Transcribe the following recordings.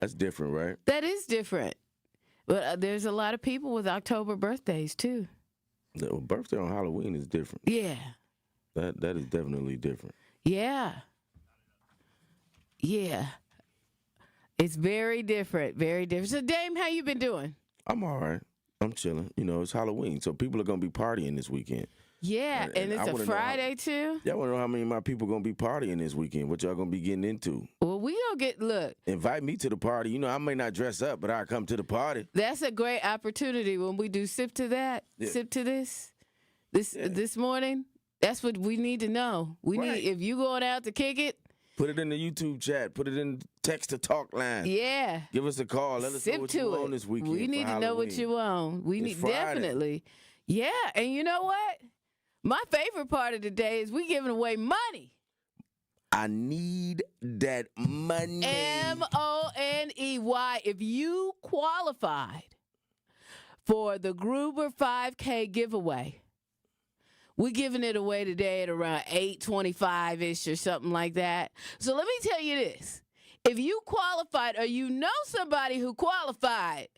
That's different, right? That is different. But there's a lot of people with October birthdays, too. The birthday on Halloween is different. Yeah. That is definitely different. Yeah. Yeah. It's very different. Very different. So, Dame, how you been doing? I'm all right. I'm chilling. You know, it's Halloween, so people are going to be partying this weekend. Yeah, and it's a Friday, too? Y'all want to know how many of my people going to be partying this weekend? What y'all going to be getting into? Well, we don't look. Invite me to the party. You know, I may not dress up, but I'll come to the party. That's a great opportunity when we do sip to that, sip to this morning. That's what we need to know. We need, if you going out to kick it. Put it in the YouTube chat. Put it in the text-to-talk line. Yeah. Give us a call. Let us know what you want this weekend. We need to know what you want. We need definitely. Yeah, and you know what? My favorite part of the day is we giving away money. I need that money. MONEY. If you qualified for the Gruber 5K giveaway, we're giving it away today at around 8:25-ish or something like that. So let me tell you this. If you qualified or you know somebody who qualified,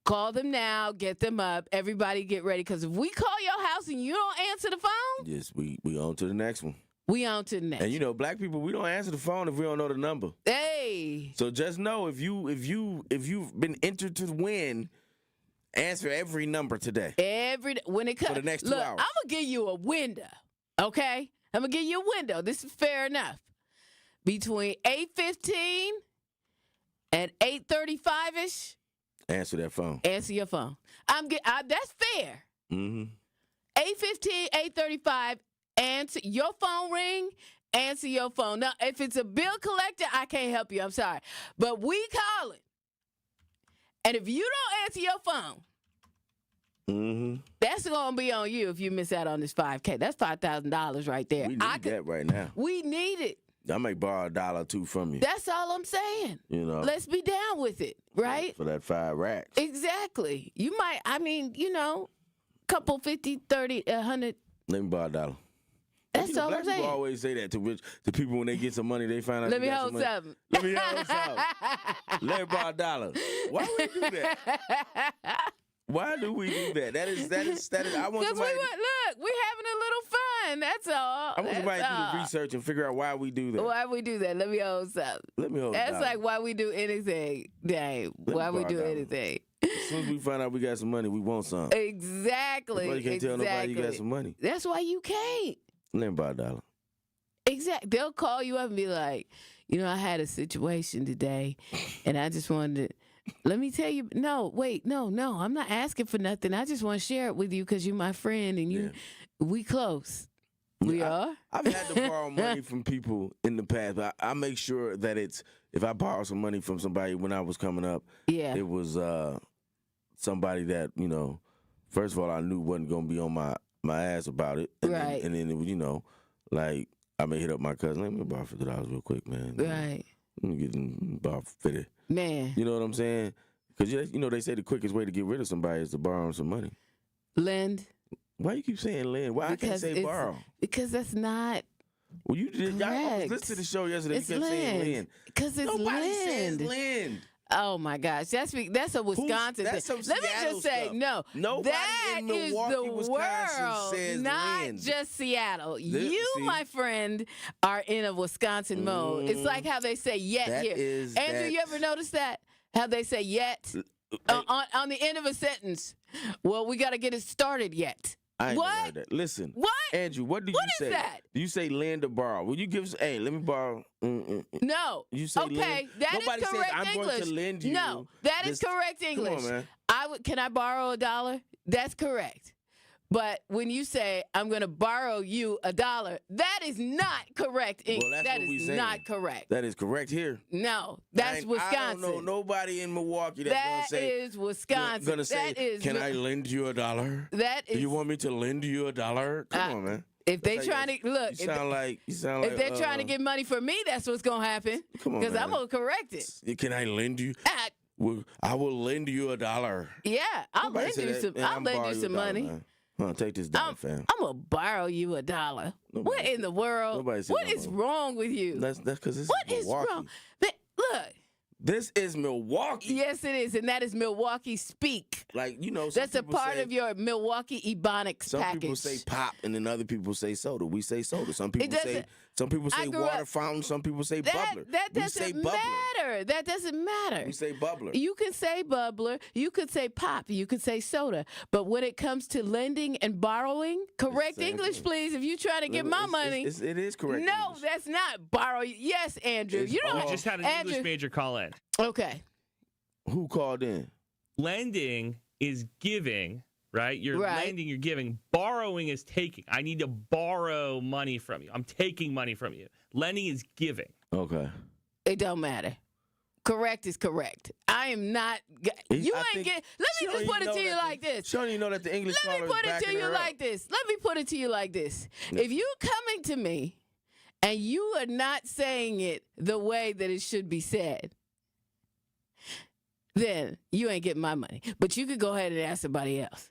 call them now, get them up. Everybody get ready, because if we call your house and you don't answer the phone, yes, we on to the next one. We on to the next. And you know, black people, we don't answer the phone if we don't know the number. Hey. So just know if you've been entered to win, answer every number today. When it comes for the next 2 hours. I'm gonna give you a window. Okay? I'm gonna give you a window. This is fair enough. Between 8:15 and 8:35-ish. Answer that phone. Answer your phone. That's fair. 8:15, 8:35. Answer your phone ring. Answer your phone. Now, if it's a bill collector, I can't help you. I'm sorry, but we calling. And if you don't answer your phone, that's gonna be on you if you miss out on this 5K. That's $5,000 right there. We need that right now. We need it. I may borrow $1 or $2 from you. That's all I'm saying. You know, let's be down with it, right? For that 5 racks. Exactly. You might. I mean, couple 50, 30, 100. Let me borrow $1. That's all black I'm saying. People always say that to people when they get some money. They find out. Let me hold something. Let me hold something. Let me borrow $1. Why would we do that? Why do we do that? That is. I want somebody. Look, we're having a little fun. That's all. I want somebody to do the research and figure out why we do that. Why we do that? Let me hold something. Let me hold. That's like why we do anything. Dang. Why we do anything. As soon as we find out we got some money, we want some. Exactly. You can't tell nobody you got some money. That's why you can't. Let me borrow $1. Exactly. They'll call you up and be like, I had a situation today, and I just wanted to. Let me tell you. No, wait, no. I'm not asking for nothing. I just want to share it with you because you're my friend, and we close. We are. I've had to borrow money from people in the past, but I make sure that if I borrow some money from somebody when I was coming up, it was somebody that first of all I knew wasn't gonna be on my ass about it, and right? Then it was like I may hit up my cousin. Let me borrow $50 real quick, man. Right. Let me borrow 50. Man. You know what I'm saying? Because they say the quickest way to get rid of somebody is to borrow them some money. Lend. Why you keep saying lend? Why because I can't say borrow? Because that's not. Well, you did. I was listening to the show yesterday. It's you kept saying lend. Because it's Nobody lend. says lend. Oh my gosh, that's a Wisconsin that's thing. some Let me Seattle just say, stuff. no, Nobody that in is Milwaukee, the Wisconsin world, says not lend. just Seattle. See? My friend, are in a Wisconsin mode. It's like how they say yet here. Andrew, you ever notice that? How they say yet on the end of a sentence? Well, we got to get it started yet. I ain't never heard that. Listen. What? Andrew, what do you say? What is that? Do you say lend or borrow? Will you give us, hey, let me borrow? No. You say okay, lend? that Nobody is correct says, I'm English. going to lend you. No, that is correct English. Come on, man. Can I borrow $1? That's correct. But when you say, I'm going to borrow you $1, that is not correct English. Well, that's that what we is saying. not correct. That is correct here. No, that's Wisconsin. I don't know nobody in Milwaukee that's going to say. That is Wisconsin. Going to say, can I lend you $1? That is. Do you want me to lend you $1? Come on, man. If they trying to look, you sound like if they're trying to get money from me, that's what's gonna happen. Come on, because I'm gonna correct it. Can I lend you? I will lend you $1. Yeah, I'll lend you some. I'll lend you some money. Man. Take this down, fam. I'm gonna borrow you $1. What in the world? What is wrong with you? That's because this what is Milwaukee. wrong? Look, This is Milwaukee. Yes, it is, and that is Milwaukee speak. Like, you know, that's a part of your Milwaukee Ebonics some package. People say pop, and then other people say soda. We say soda. Some people say water fountain. Some people say bubbler. That doesn't matter. That doesn't matter. We say bubbler. You can say bubbler. You could say pop. You could say soda. But when it comes to lending and borrowing, correct English, please. If you're trying to get my money, it is correct. No, English. that's not borrow. Yes, Andrew. You know, we just had an English major call in. Okay. Who called in? Lending is giving, right? You're lending, you're giving. Borrowing is taking. I need to borrow money from you. I'm taking money from you. Lending is giving. Okay. It don't matter. Correct is correct. I am not. You ain't get. Let me just put it to you like this. Sure, you know that the English. Let me put it to you like this. Let me put it to you like this. If you coming to me and you are not saying it the way that it should be said, then you ain't getting my money. But you could go ahead and ask somebody else.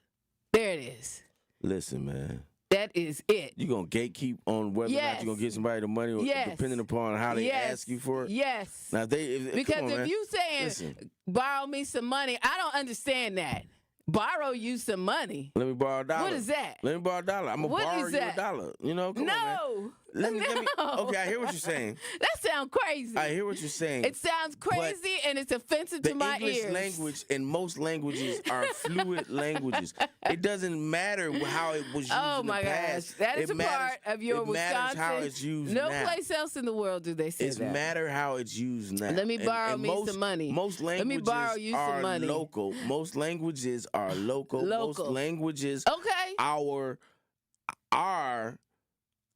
There it is. Listen, man. That is it. You gonna gatekeep on whether or not you're gonna get somebody the money, or depending upon how they ask you for it. Yes. Now because if you saying borrow me some money, I don't understand that. Borrow you some money. Let me borrow $1. What is that? Let me borrow $1. I'm gonna borrow you $1. You know? Come on, man. Let me. Okay, I hear what you're saying. That sounds crazy. I hear what you're saying. It sounds crazy and it's offensive to my ears. The English language and most languages are fluid languages. It doesn't matter how it was used in the past. Gosh. That is a part of your Wisconsin. It matters how it's used no now. place else in the world do they say that. It matters how it's used now. Let me borrow me some money. Most languages Let me borrow you some money. Local. Most languages are local. Most languages are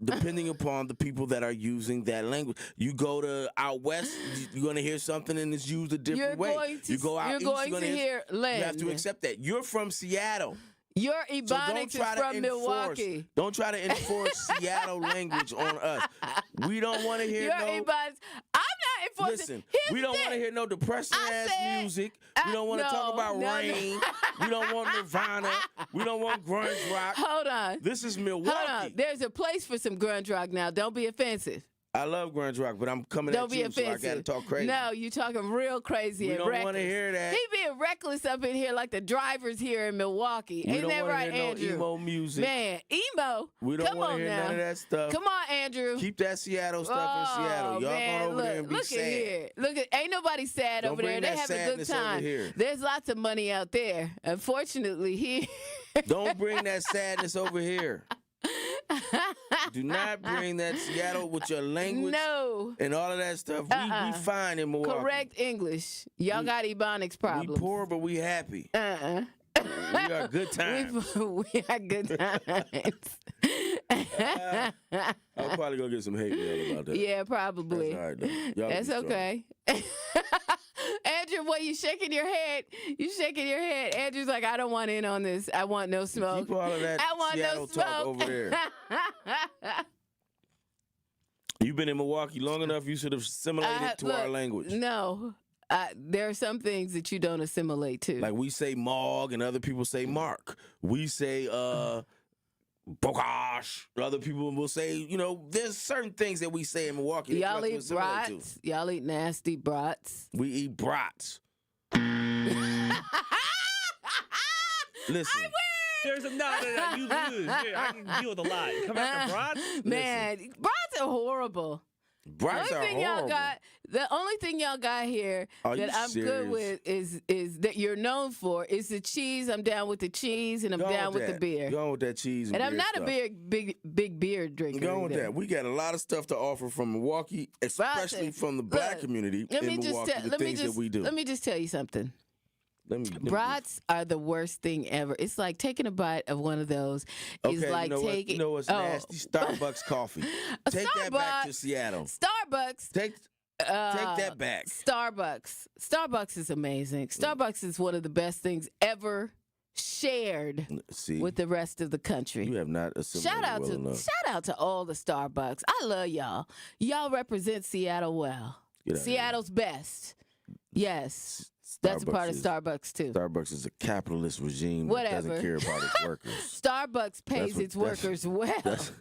depending upon the people that are using that language. You go to out west, you're going to hear something and it's used a different way. You go out east, you're going to hear land. You have to accept that. You're from Seattle. Your Ebonics is from Milwaukee. Don't try to enforce Seattle language on us. We don't want to hear Your Ebonics. I'm not enforcing. Listen, we don't want to hear no depressing-ass music. We don't want to talk about rain. We don't want Nirvana. We don't want grunge rock. Hold on. This is Milwaukee. Hold on. There's a place for some grunge rock now. Don't be offensive. I love grunge rock, but I'm coming at you, so I got to talk crazy. No, you talking real crazy and reckless. We don't want to hear that. He being reckless up in here like the drivers here in Milwaukee. Ain't that right, Andrew? We don't want to hear no emo music. Man, emo? We don't want to hear none of that stuff. Come on, Andrew. Keep that Seattle stuff in Seattle. Y'all going over there and be sad. Look at here. Look at, ain't nobody sad over there. They have a good time. There's lots of money out there. Unfortunately, here. Don't bring that sadness over here. Do not bring that Seattle with your language and all of that stuff. We fine in Milwaukee. Correct English. Y'all got Ebonics problems. We poor, but we happy. We are good times. We are good times. I'm probably going to get some hate mail about that. Yeah, probably. That's all right, though. That's okay. Andrew, what, you shaking your head? You shaking your head. Andrew's like, I don't want in on this. I want no smoke. Keep all of that I want Seattle no smoke. talk over there. You've been in Milwaukee long enough, you should have assimilated to our language. No. There are some things that you don't assimilate to. Like we say Mog and other people say Mark. We say Bogosh. Other people will say, you know, there's certain things that we say in Milwaukee. Y'all eat brats. Y'all eat nasty brats. We eat brats. Listen. There's a no. You lose. I can deal with a lot. Come after brats? Man, brats are horrible. Brats are horrible. The only thing y'all got here that I'm good with is that you're known for is the cheese. I'm down with the cheese and I'm down with the beer. Go with that cheese and I'm not a big beer drinker. Go with that. We got a lot of stuff to offer from Milwaukee, especially from the black community in Milwaukee. The things that we do. Let me just tell you something. Brats are the worst thing ever. It's like taking a bite of one of those. It's like taking. You know what's nasty? Starbucks coffee. Take that back to Seattle. Starbucks. Take that back. Starbucks is amazing. Starbucks is one of the best things ever shared with the rest of the country. You have not assimilated Shout out to all the Starbucks. I love y'all. Y'all represent Seattle well. Seattle's best. Yes. That's a part of Starbucks, too. Starbucks is a capitalist regime Whatever. that doesn't care about its workers. Starbucks pays its workers well. That's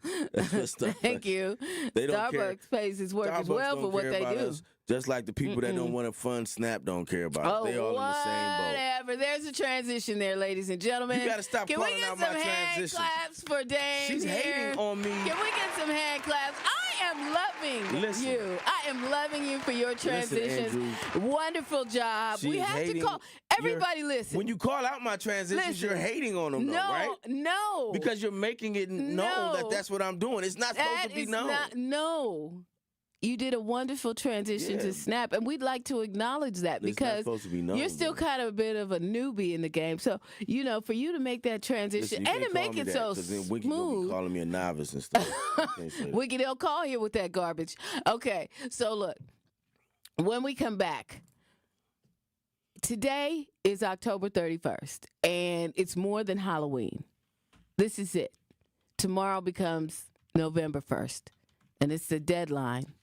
what Thank you. Starbucks pays its workers well for what they do. Us, just like the people that don't want to fund SNAP don't care about it. They all in the same boat. Whatever. There's a transition there, ladies and gentlemen. You got to stop calling out my transition. Can we get some hand claps for Dame She's here? hating on me. Can we get some hand claps? I am loving you. I am loving you for your transitions. Wonderful job. We have to call everybody. Listen. When you call out my transitions, you're hating on them, though, right? No. Because you're making it known that that's what I'm doing. It's not supposed to be known. No. You did a wonderful transition to Snap, and we'd like to acknowledge that because you're still kind of a bit of a newbie in the game. So, for you to make that transition and to make it so smooth. Wiki gonna be calling me a novice and stuff. Wiki, they'll call you with that garbage. Okay, so look, when we come back, today is October 31st, and it's more than Halloween. This is it. Tomorrow becomes November 1st, and it's the deadline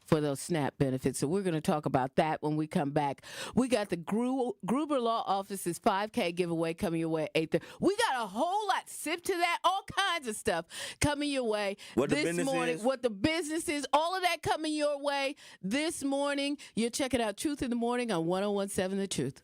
for those SNAP benefits. So we're going to talk about that when we come back. We got the Gruber Law Office's 5K giveaway coming your way at 8:30. We got a whole lot. Sip to that. All kinds of stuff coming your way this morning. What the business is. All of that coming your way this morning. You're checking out Truth in the Morning on 101.7 The Truth.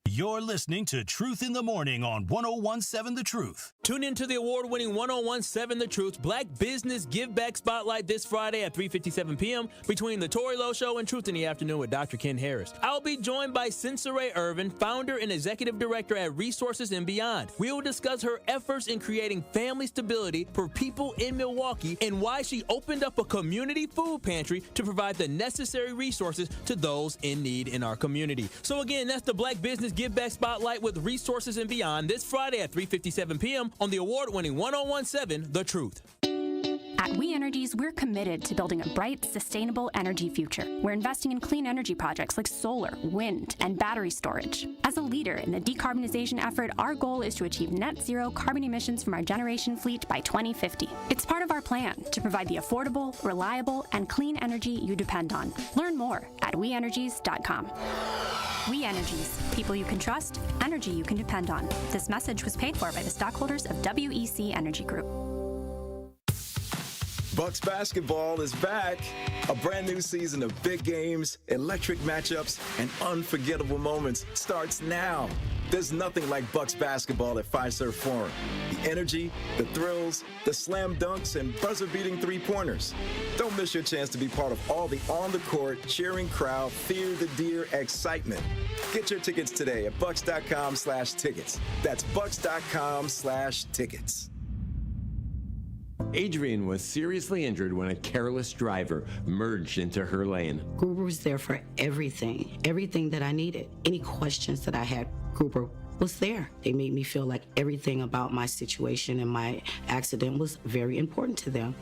You're listening to Truth in the Morning on 101.7 The Truth. Tune into the award-winning 101.7 The Truth Black Business Give Back Spotlight this Friday at 3:57 p.m. between The Tori Lowe Show and Truth in the Afternoon with Dr. Ken Harris. I'll be joined by Sensore Irvin, founder and executive director at Resources and Beyond. We will discuss her efforts in creating family stability for people in Milwaukee and why she opened up a community food pantry to provide the necessary resources to those in need in our community. So again, that's the Black Business Give Back Spotlight with Resources and Beyond this Friday at 3:57 p.m. on the award-winning 101.7 The Truth. At We Energies, we're committed to building a bright, sustainable energy future. We're investing in clean energy projects like solar, wind, and battery storage. As a leader in the decarbonization effort, our goal is to achieve net zero carbon emissions from our generation fleet by 2050. It's part of our plan to provide the affordable, reliable, and clean energy you depend on. Learn more at weenergies.com. We Energies, people you can trust, energy you can depend on. This message was paid for by the stockholders of WEC Energy Group. Bucks basketball is back. A brand new season of big games, electric matchups, and unforgettable moments starts now. There's nothing like Bucks basketball at Fiserv Forum. The energy, the thrills, the slam dunks, and buzzer-beating three-pointers. Don't miss your chance to be part of all the on-the-court, cheering crowd, fear the deer excitement. Get your tickets today at bucks.com/tickets. That's bucks.com/tickets. Adrian was seriously injured when a careless driver merged into her lane. Gruber was there for everything that I needed. Any questions that I had, Gruber was there. They made me feel like everything about my situation and my accident was very important to them,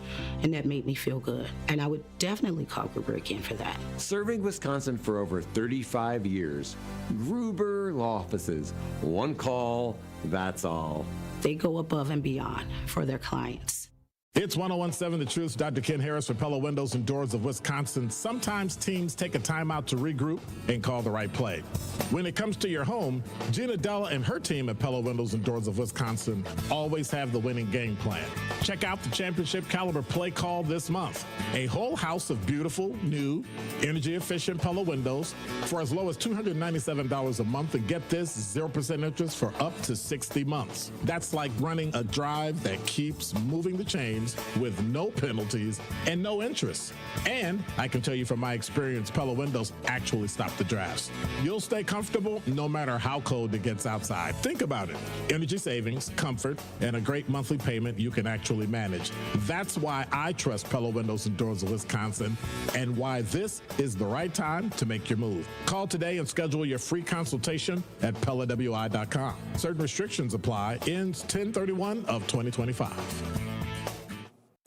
and that made me feel good. And I would definitely call Gruber again for that. Serving Wisconsin for over 35 years, Gruber Law Offices, one call, that's all. They go above and beyond for their clients. It's 101.7 The Truth. Dr. Ken Harris for Pella Windows and Doors of Wisconsin. Sometimes teams take a timeout to regroup and call the right play. When it comes to your home, Gina Della and her team at Pella Windows and Doors of Wisconsin always have the winning game plan. Check out the championship caliber play call this month. A whole house of beautiful, new, energy-efficient Pella windows for as low as $297 a month, and get this, 0% interest for up to 60 months. That's like running a drive that keeps moving the chains with no penalties and no interest. And I can tell you from my experience, Pella Windows actually stop the drafts. You'll stay comfortable no matter how cold it gets outside. Think about it. Energy savings, comfort, and a great monthly payment you can actually manage. That's why I trust Pella Windows and Doors of Wisconsin, and why this is the right time to make your move. Call today and schedule your free consultation at PellaWI.com. Certain restrictions apply. Ends 10/31 of 2025.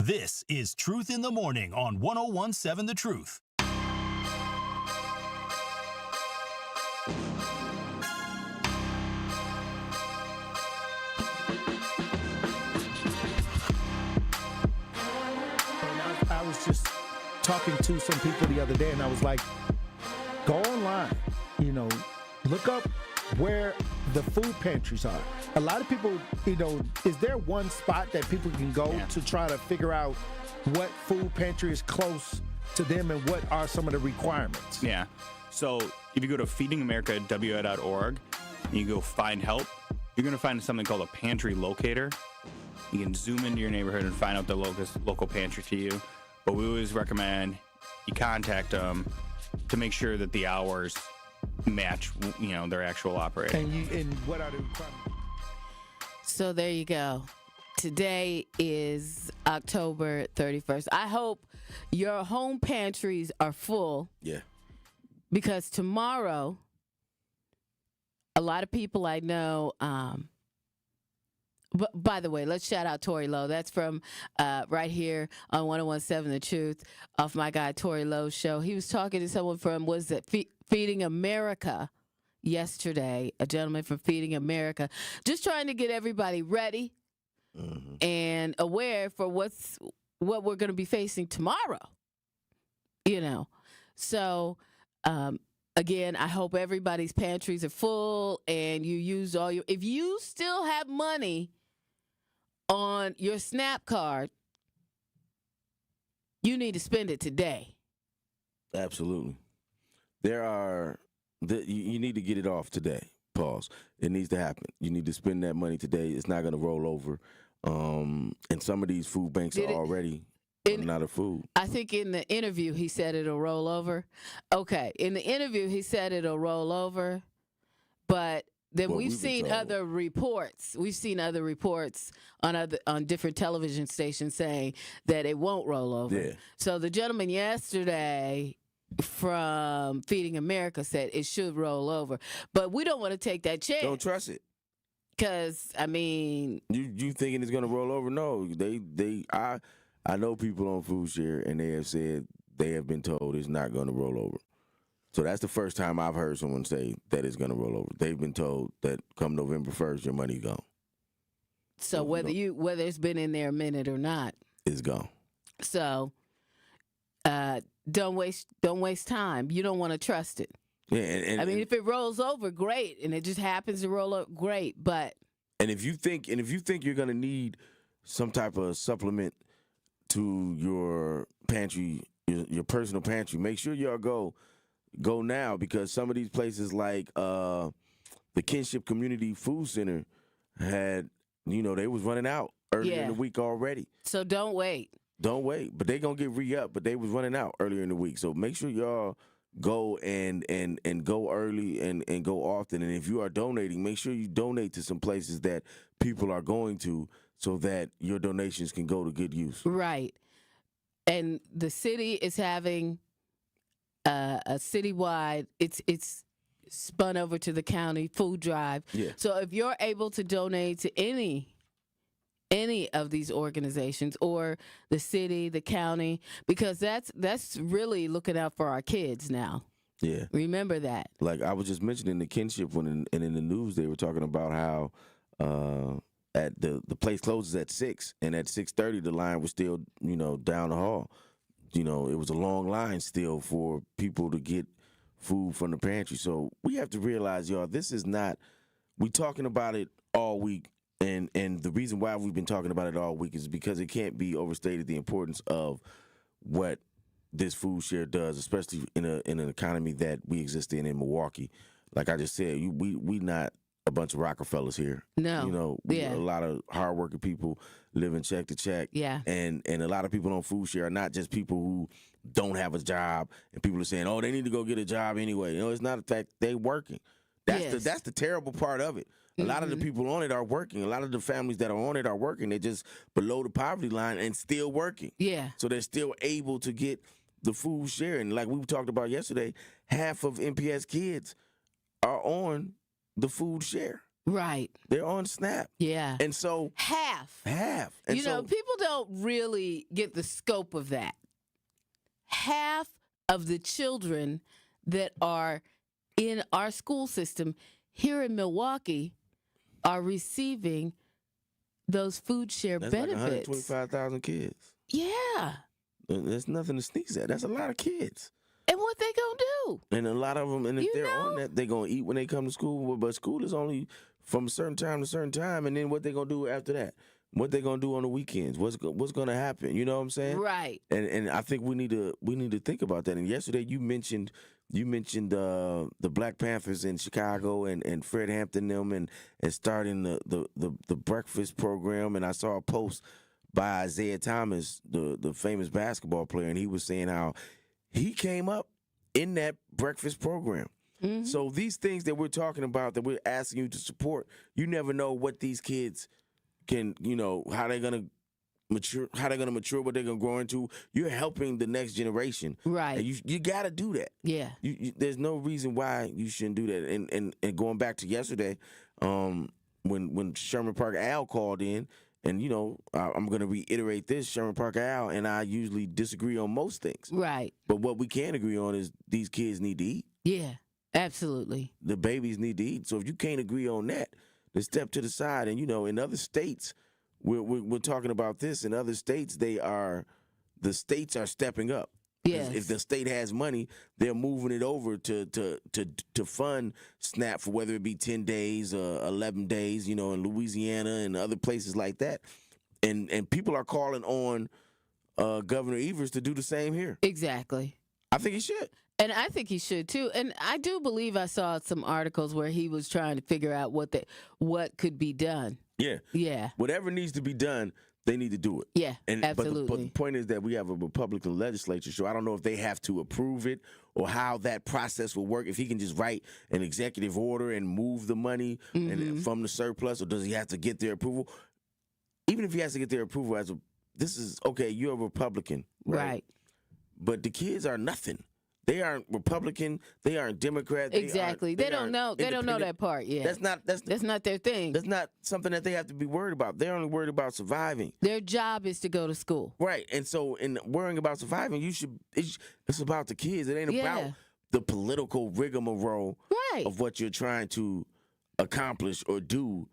This is Truth in the Morning on 101.7 The Truth. I was just talking to some people the other day, and I was like, go online, look up where the food pantries are. A lot of people, is there one spot that people can go to try to figure out what food pantry is close to them and what are some of the requirements? Yeah. So if you go to feedingamerica.wa.org and you go find help, you're going to find something called a pantry locator. You can zoom into your neighborhood and find out the local pantry to you. But we always recommend you contact them to make sure that the hours match, their actual operating. And what are the requirements? So there you go. Today is October 31st. I hope your home pantries are full. Yeah. Because tomorrow, a lot of people I know, but by the way, let's shout out Tori Lowe. That's from right here on 101.7 The Truth off my guy Tori Lowe's show. He was talking to someone from, Feeding America yesterday, a gentleman from Feeding America, just trying to get everybody ready and aware for what we're going to be facing tomorrow. So again, I hope everybody's pantries are full and you use all your. If you still have money on your SNAP card, you need to spend it today. Absolutely. You need to get it off today. Pause. It needs to happen. You need to spend that money today. It's not going to roll over. And some of these food banks are already running out of food. I think in the interview he said it'll roll over. Okay. In the interview he said it'll roll over. But then we've seen other reports. We've seen other reports on different television stations saying that it won't roll over. Yeah. So the gentleman yesterday from Feeding America said it should roll over. But we don't want to take that chance. Don't trust it. Because, I mean... You thinking it's going to roll over? No. I know people on food share, and they have said they have been told it's not going to roll over. So that's the first time I've heard someone say that it's going to roll over. They've been told that come November 1st, your money's gone. So whether it's been in there a minute or not, it's gone. So don't waste time. You don't want to trust it. Yeah, and I mean, if it rolls over, great, and it just happens to roll over, great. But if you think you're going to need some type of supplement to your pantry, your personal pantry, make sure y'all go now, because some of these places like the Kinship Community Food Center had, they was running out earlier in the week already. So don't wait. Don't wait. But they going to get re-up, but they was running out earlier in the week. So make sure y'all go and go early and go often. And if you are donating, make sure you donate to some places that people are going to so that your donations can go to good use. Right. And the city is having a citywide, it's spun over to the county food drive. Yeah. So if you're able to donate to any of these organizations or the city, the county, because that's really looking out for our kids now. Yeah. Remember that. Like I was just mentioning the Kinship one, and in the news they were talking about how at the place closes at 6, and at 6:30 the line was still, down the hall. It was a long line still for people to get food from the pantry. So we have to realize, y'all, this is not, we talking about it all week. And the reason why we've been talking about it all week is because it can't be overstated the importance of what this food share does, especially in an economy that we exist in Milwaukee. Like I just said, we not a bunch of Rockefellers here. No. A lot of hardworking people living check to check. Yeah. And a lot of people on food share are not just people who don't have a job, and people are saying, oh, they need to go get a job anyway. It's not a fact. They working. That's the terrible part of it. A lot of the people on it are working. A lot of the families that are on it are working. They're just below the poverty line and still working. Yeah. So they're still able to get the food share. And like we talked about yesterday, half of MPS kids are on the food share. Right. They're on SNAP. Yeah. And so half. And people don't really get the scope of that. Half of the children that are in our school system here in Milwaukee are receiving those food share benefits. Like 125,000 kids. Yeah. There's nothing to sneeze at. That's a lot of kids. And what they gonna do. And a lot of them, and if they're on that, they're gonna eat when they come to school. But school is only from a certain time to a certain time, and then what they gonna do after that? What they gonna do on the weekends? What's gonna happen? You know what I'm saying? Right. And I think we need to think about that. And yesterday you mentioned the Black Panthers in Chicago and Fred Hampton them and starting the breakfast program. And I saw a post by Isaiah Thomas, the famous basketball player, and he was saying how he came up in that breakfast program. Mm-hmm. So these things that we're talking about, that we're asking you to support, you never know what these kids can, how they're gonna mature, what they're gonna grow into. You're helping the next generation, right? And you got to do that. Yeah. There's no reason why you shouldn't do that. And going back to yesterday, when Sherman Park Al called in, and I'm gonna reiterate this: Sherman Park Al and I usually disagree on most things, right? But what we can agree on is these kids need to eat. Yeah, absolutely. The babies need to eat. So if you can't agree on that, then step to the side. And in other states, we're talking about this. In other states, the states are stepping up. Yes. If the state has money, they're moving it over to fund SNAP for whether it be 10 days or 11 days, in Louisiana and other places like that. And people are calling on Governor Evers to do the same here. Exactly. I think he should. And I think he should too. And I do believe I saw some articles where he was trying to figure out what could be done. Yeah. Yeah. Whatever needs to be done, they need to do it. Yeah, absolutely. But the point is that we have a Republican legislature, so I don't know if they have to approve it or how that process will work. If he can just write an executive order and move the money from the surplus, or does he have to get their approval? Even if he has to get their approval, this is okay. You're a Republican, right? But the kids are nothing. They aren't Republican. They aren't Democrat. Exactly. They don't know. They don't know that part yet. That's not their thing. That's not something that they have to be worried about. They're only worried about surviving. Their job is to go to school. Right. And so in worrying about surviving, it's about the kids. It ain't about the political rigmarole of what you're trying to accomplish or do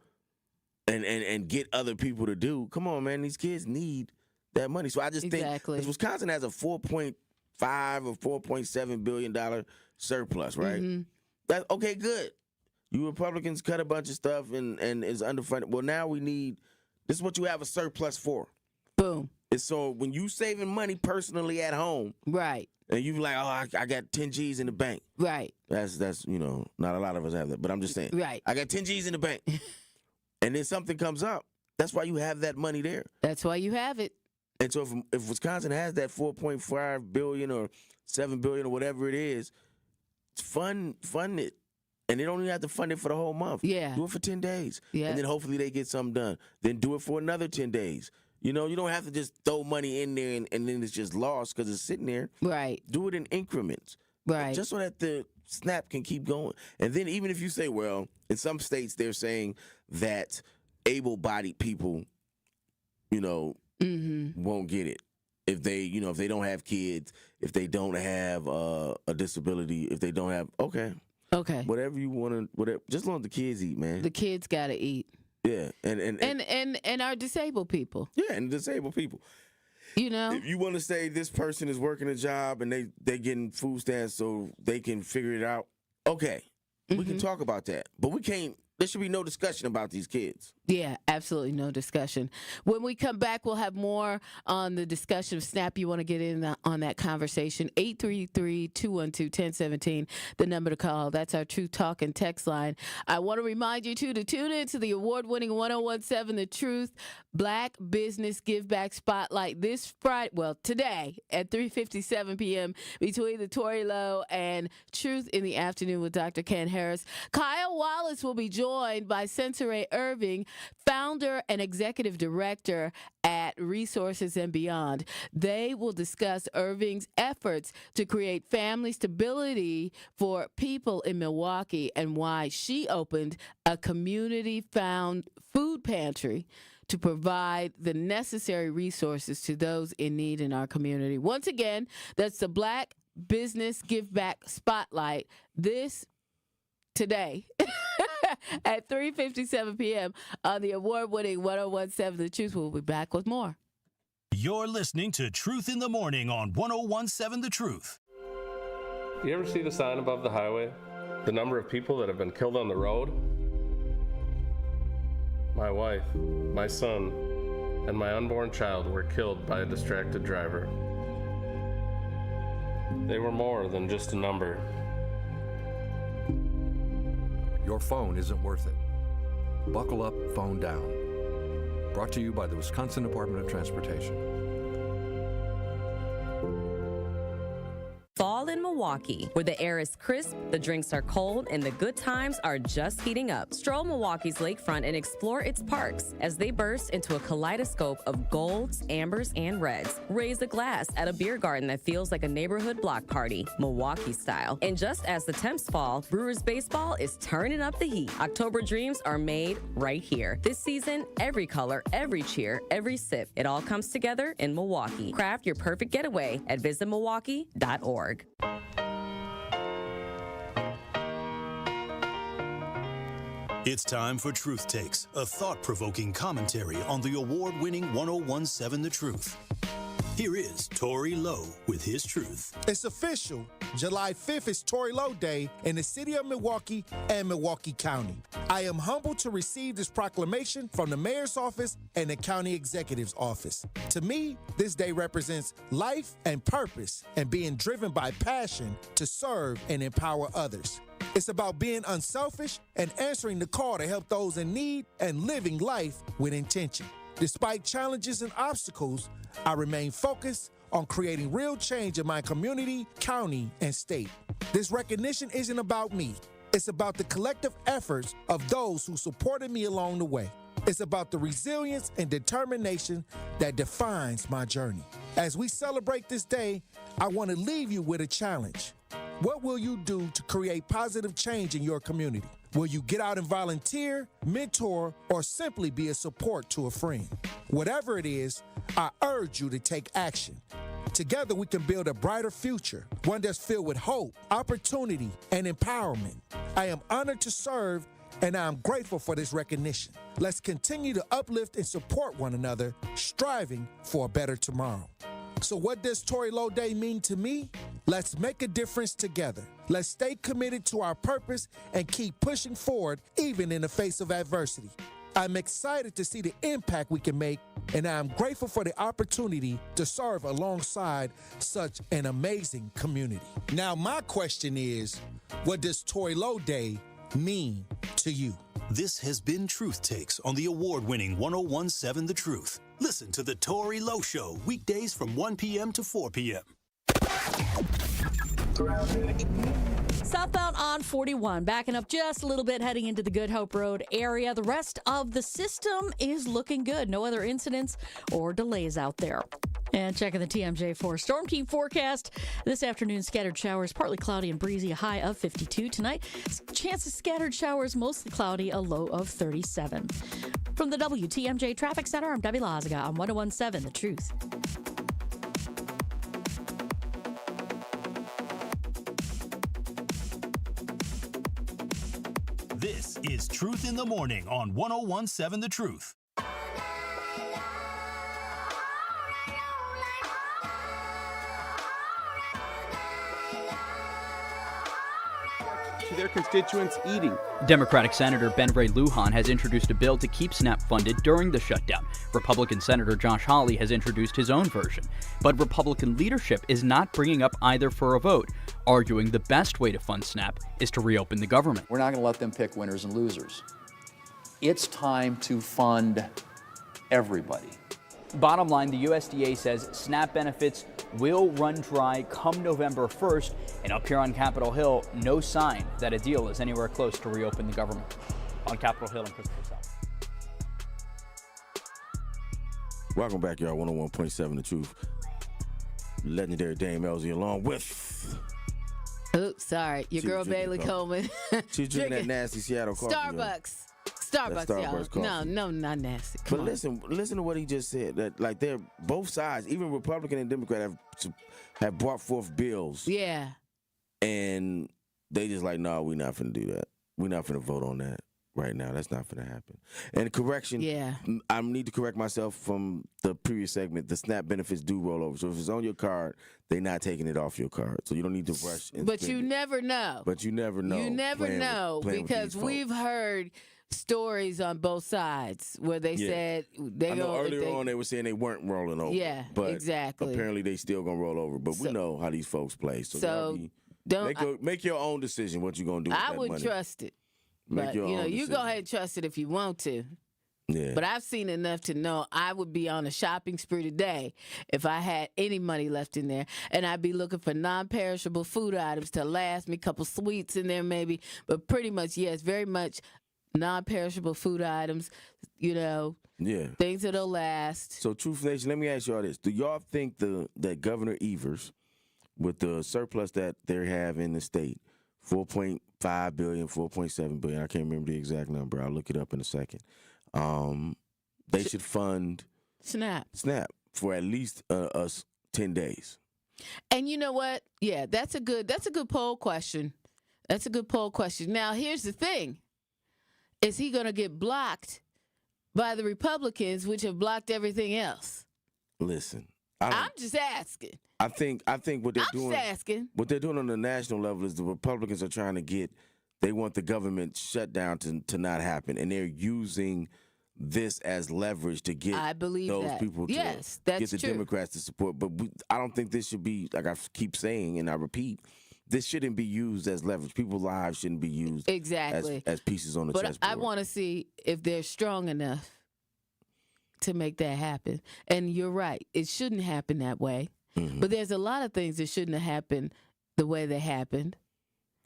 and get other people to do. Come on, man. These kids need that money. So I just think because Wisconsin has a $4.5 or $4.7 billion surplus, right? Mm-hmm. That's okay, good. You Republicans cut a bunch of stuff and is underfunded. Well, now this is what you have a surplus for. Boom. And so when you saving money personally at home, right? And you like, I got 10 G's in the bank, right? That's not a lot of us have that, but I'm just saying, right? I got 10 G's in the bank, and then something comes up. That's why you have that money there. That's why you have it. And so if Wisconsin has that $4.5 billion or $7 billion or whatever it is, fund it. And they don't even have to fund it for the whole month. Yeah. Do it for 10 days. Yeah. And then hopefully they get something done. Then do it for another 10 days. You don't have to just throw money in there and then it's just lost because it's sitting there. Right. Do it in increments. Right. Just so that the SNAP can keep going. And then even if you say, well, in some states they're saying that able-bodied people, won't get it if they don't have kids, if they don't have a disability, if they don't have okay, whatever you want to, just let the kids eat, man. The kids gotta eat. Yeah, and our disabled people. Yeah, and disabled people. If you want to say this person is working a job and they getting food stamps so they can figure it out, okay, we can talk about that, but we can't. There should be no discussion about these kids. Yeah, absolutely no discussion. When we come back, we'll have more on the discussion of SNAP. You want to get in on that conversation. 833-212-1017, the number to call. That's our Truth Talk and text line. I want to remind you, too, to tune in to the award-winning 1017 The Truth Black Business Give Back Spotlight this Friday, today at 3:57 p.m. between the Tory Lowe and Truth in the Afternoon with Dr. Ken Harris. Kyle Wallace will be joined by Sensei Irving, founder and executive director at Resources and Beyond. They will discuss Irving's efforts to create family stability for people in Milwaukee and why she opened a community-found food pantry to provide the necessary resources to those in need in our community. Once again, that's the Black Business Give Back Spotlight today at 3:57 p.m. on the award-winning 1017 The Truth. We'll be back with more. You're listening to Truth in the Morning on 1017 The Truth. You ever see the sign above the highway? The number of people that have been killed on the road? My wife, my son, and my unborn child were killed by a distracted driver. They were more than just a number. Your phone isn't worth it. Buckle up, phone down. Brought to you by the Wisconsin Department of Transportation. Fall in Milwaukee, where the air is crisp, the drinks are cold, and the good times are just heating up. Stroll Milwaukee's lakefront and explore its parks as they burst into a kaleidoscope of golds, ambers, and reds. Raise a glass at a beer garden that feels like a neighborhood block party, Milwaukee style. And just as the temps fall, Brewers baseball is turning up the heat. October dreams are made right here. This season, every color, every cheer, every sip, it all comes together in Milwaukee. Craft your perfect getaway at visitmilwaukee.org. It's time for Truth Takes, a thought-provoking commentary on the award-winning 1017 The Truth. Here is Tory Lowe with his truth. It's official. July 5th is Tory Lowe Day in the city of Milwaukee and Milwaukee County. I am humbled to receive this proclamation from the mayor's office and the county executive's office. To me, this day represents life and purpose and being driven by passion to serve and empower others. It's about being unselfish and answering the call to help those in need and living life with intention. Despite challenges and obstacles, I remain focused on creating real change in my community, county, and state. This recognition isn't about me. It's about the collective efforts of those who supported me along the way. It's about the resilience and determination that defines my journey. As we celebrate this day, I want to leave you with a challenge. What will you do to create positive change in your community? Will you get out and volunteer, mentor, or simply be a support to a friend? Whatever it is, I urge you to take action. Together we can build a brighter future, one that's filled with hope, opportunity, and empowerment. I am honored to serve, and I am grateful for this recognition. Let's continue to uplift and support one another, striving for a better tomorrow. So what does Tory Lowe Day mean to me? Let's make a difference together. Let's stay committed to our purpose and keep pushing forward even in the face of adversity. I'm excited to see the impact we can make, and I'm grateful for the opportunity to serve alongside such an amazing community. Now, my question is, what does Tory Lowe Day mean to you? This has been Truth Takes on the award-winning 1017 The Truth. Listen to The Tory Lowe Show weekdays from 1 p.m. to 4 p.m. Southbound on 41, backing up just a little bit heading into the Good Hope Road area. The rest of the system is looking good. No other incidents or delays out there. And checking the TMJ4 Storm Team forecast. This afternoon, scattered showers, partly cloudy and breezy, a high of 52. Tonight, chance of scattered showers, mostly cloudy, a low of 37. From the WTMJ Traffic Center, I'm Debbie Lazaga on 1017 The Truth. This is Truth in the Morning on 1017 The Truth. Their constituents eating. Democratic Senator Ben Ray Lujan has introduced a bill to keep SNAP funded during the shutdown. Republican Senator Josh Hawley has introduced his own version. But Republican leadership is not bringing up either for a vote, arguing the best way to fund SNAP is to reopen the government. We're not going to let them pick winners and losers. It's time to fund everybody. Bottom line, the USDA says SNAP benefits will run dry come November 1st, and up here on Capitol Hill, no sign that a deal is anywhere close to reopen the government. On Capitol Hill in Crystal South. Welcome back, y'all. 101.7 The Truth. Legendary Dame Elsie along with... Oops, sorry. Your girl Bailey Coleman. She's drinking that nasty Seattle coffee. Starbucks, y'all. Coffee. No, not nasty. But listen to what he just said. That like they're both sides, even Republican and Democrat, have brought forth bills. Yeah. And they just like, no, we're not finna do that. We're not finna vote on that. right now. That's not going to happen. And correction, I need to correct myself from the previous segment. The SNAP benefits do roll over. So if it's on your card, they're not taking it off your card. So you don't need to rush. But you never know. But you never know. You never know because we've heard stories on both sides where they said they earlier on they were saying they weren't rolling over. Yeah, but exactly. Apparently they still gonna roll over. But we know how these folks play. So make your own decision what you're gonna do with that money. I would trust it. Make but your own you decision. go ahead and trust it if you want to. Yeah. But I've seen enough to know I would be on a shopping spree today if I had any money left in there. And I'd be looking for non-perishable food items to last me, a couple sweets in there maybe. But pretty much, yes, very much non-perishable food items, things that'll last. So, Truth Nation, let me ask y'all this. Do y'all think that Governor Evers, with the surplus that they have in the state, $4.5 billion, $4.7 billion, I can't remember the exact number. I'll look it up in a second. They should fund SNAP for at least us 10 days. And you know what? Yeah, that's a good poll question. That's a good poll question. Now, here's the thing. Is he going to get blocked by the Republicans, which have blocked everything else? Listen, I'm just asking. I think what they're doing. Just asking. What they're doing on the national level is the Republicans are trying to get. They want the government shutdown to not happen, and they're using this as leverage to get those people to get the Democrats to support. But I don't think this should be, like I keep saying and I repeat, this shouldn't be used as leverage. People's lives shouldn't be used as pieces on the chessboard. But I want to see if they're strong enough to make that happen. And you're right. It shouldn't happen that way. Mm-hmm. But there's a lot of things that shouldn't have happened the way they happened.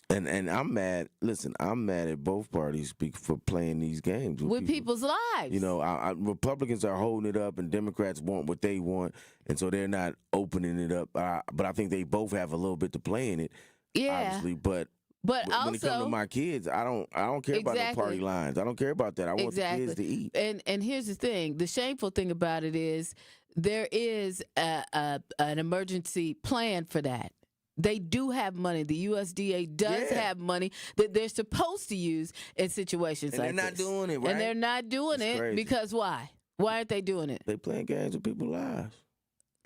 And I'm mad. Listen, I'm mad at both parties for playing these games with people's lives. Republicans are holding it up, and Democrats want what they want, and so they're not opening it up. But I think they both have a little bit to play in it. Yeah, obviously. But also, when it comes to my kids, I don't care about the party lines. I don't care about that. I want the kids to eat. And here's the thing: the shameful thing about it is there is an emergency plan for that. They do have money. The USDA does have money that they're supposed to use in situations like this. And they're not doing it, right? And they're not doing it crazy. Because why? Why aren't they doing it? They playing games with people's lives.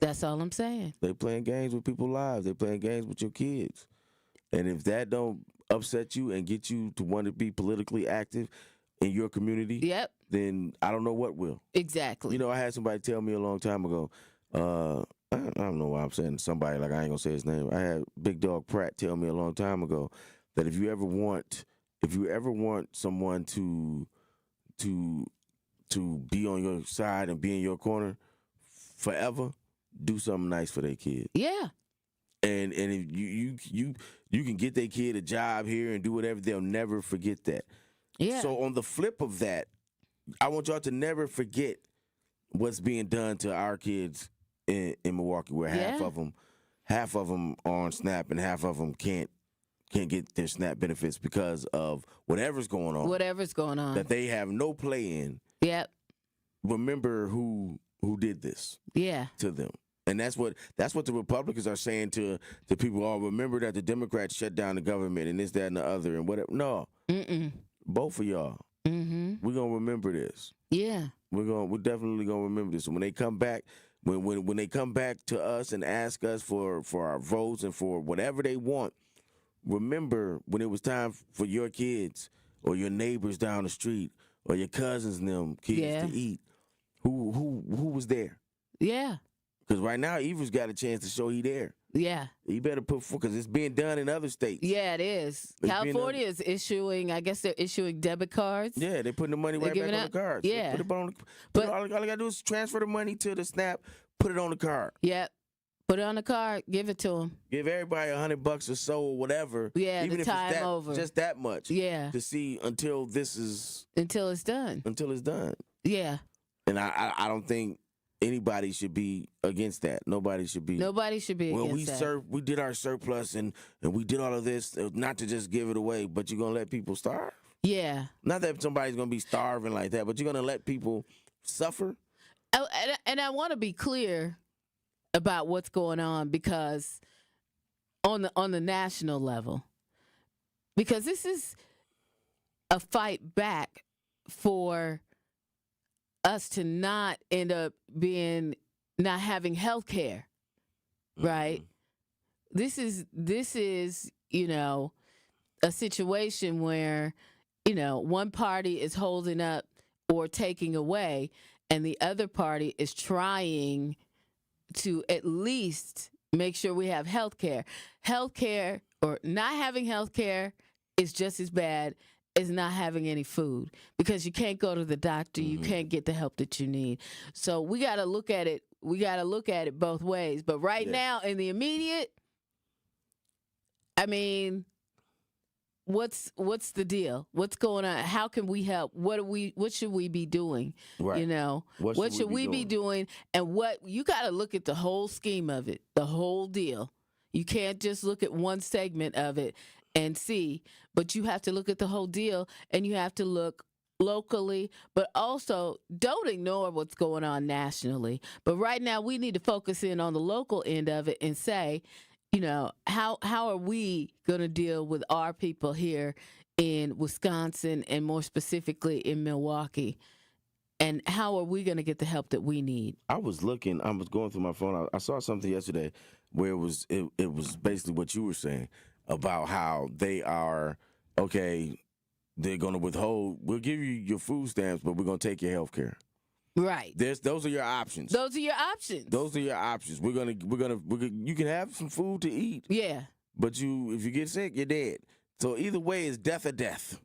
That's all I'm saying. They playing games with people's lives. They playing games with your kids. And if that don't upset you and get you to want to be politically active in your community, then I don't know what will. Exactly. I had somebody tell me a long time ago, I don't know why I'm saying somebody, like I ain't gonna say his name. I had Big Dog Pratt tell me a long time ago that if you ever want someone to be on your side and be in your corner forever, do something nice for their kid. Yeah. And if you can get their kid a job here and do whatever, they'll never forget that. Yeah. So on the flip of that, I want y'all to never forget what's being done to our kids in Milwaukee, where half of them are on SNAP and half of them can't get their SNAP benefits because of whatever's going on. That they have no play in. Yep. Remember who did this. Yeah. To them. And that's what the Republicans are saying to the people. Oh, remember that the Democrats shut down the government and this, that, and the other and whatever. No. Both of y'all. Mm-hmm. We're gonna remember this. Yeah. We're definitely gonna remember this. When they come back, when they come back to us and ask us for our votes and for whatever they want, remember when it was time for your kids or your neighbors down the street or your cousins and them kids to eat, who was there? Yeah. Because right now, Evers got a chance to show he there. Yeah. You better put because it's being done in other states. Yeah, it is. California is issuing, I guess they're issuing debit cards. Yeah, they're putting the money right back on the cards. Yeah. Put it on all you got to do is transfer the money to the SNAP, put it on the card. Yep. Put it on the card, give it to them. Give everybody $100 or so or whatever. Yeah, even the if time it's over. Just that much. Yeah. To see until it's done. Until it's done. Yeah. And I don't think anybody should be against that. Nobody should be against that. We did our surplus and we did all of this not to just give it away, but you're gonna let people starve. Yeah. Not that somebody's gonna be starving like that, but you're gonna let people suffer. And I want to be clear about what's going on because on the national level, because this is a fight back for us to not end up not having health care, right? This is a situation where one party is holding up or taking away, and the other party is trying to at least make sure we have health care. Health care or not having health care is just as bad as not having any food, because you can't go to the doctor, you can't get the help that you need. So we got to look at it. We got to look at it both ways. But right now, in the immediate, I mean, what's the deal? What's going on? How can we help? What should we be doing? Right. What should we be doing? And what you got to look at the whole scheme of it, the whole deal. You can't just look at one segment of it and see, but you have to look at the whole deal, and you have to look locally, but also don't ignore what's going on nationally. But right now we need to focus in on the local end of it and say, how are we going to deal with our people here in Wisconsin, and more specifically in Milwaukee? And how are we going to get the help that we need? I was going through my phone. I saw something yesterday where it was basically what you were saying about how they are, they're going to withhold, we'll give you your food stamps, but we're going to take your health care. Right. Those are your options. You can have some food to eat. Yeah. But if you get sick, you're dead. So either way, it's death or death.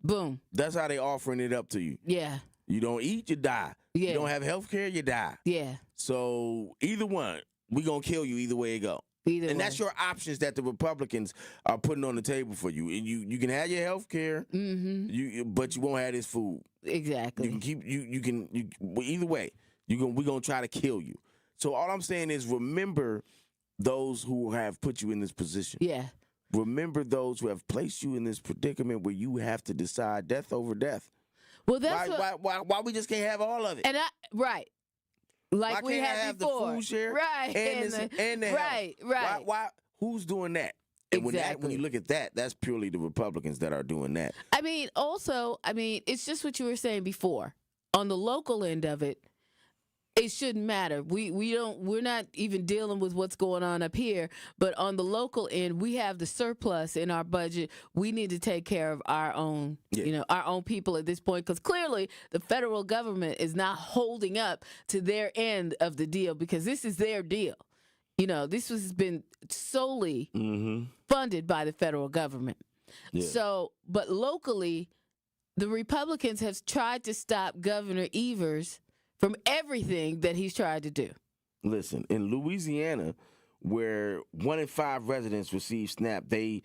Boom. That's how they offering it up to you. Yeah. You don't eat, you die. Yeah. You don't have health care, you die. Yeah. So either one, we're going to kill you either way it go. That's your options that the Republicans are putting on the table for you. And you can have your health care, but you won't have this food. Exactly. You can either way, we're going to try to kill you. So all I'm saying is, remember those who have put you in this position. Yeah. Remember those who have placed you in this predicament where you have to decide death over death. Well, that's why we just can't have all of it. And right. Like why we can't had I have before. the food share, right? And the right, health? right. Why? Who's doing that? And Exactly. when you look at that, that's purely the Republicans that are doing that. I mean, it's just what you were saying before. On the local end of it, it shouldn't matter. We're not even dealing with what's going on up here. But on the local end, we have the surplus in our budget. We need to take care of our own, our own people at this point, because clearly the federal government is not holding up to their end of the deal, because this is their deal. This has been solely funded by the federal government. Yeah. So, but locally, the Republicans have tried to stop Governor Evers from everything that he's tried to do. Listen, in Louisiana, where 1 in 5 residents receive SNAP, they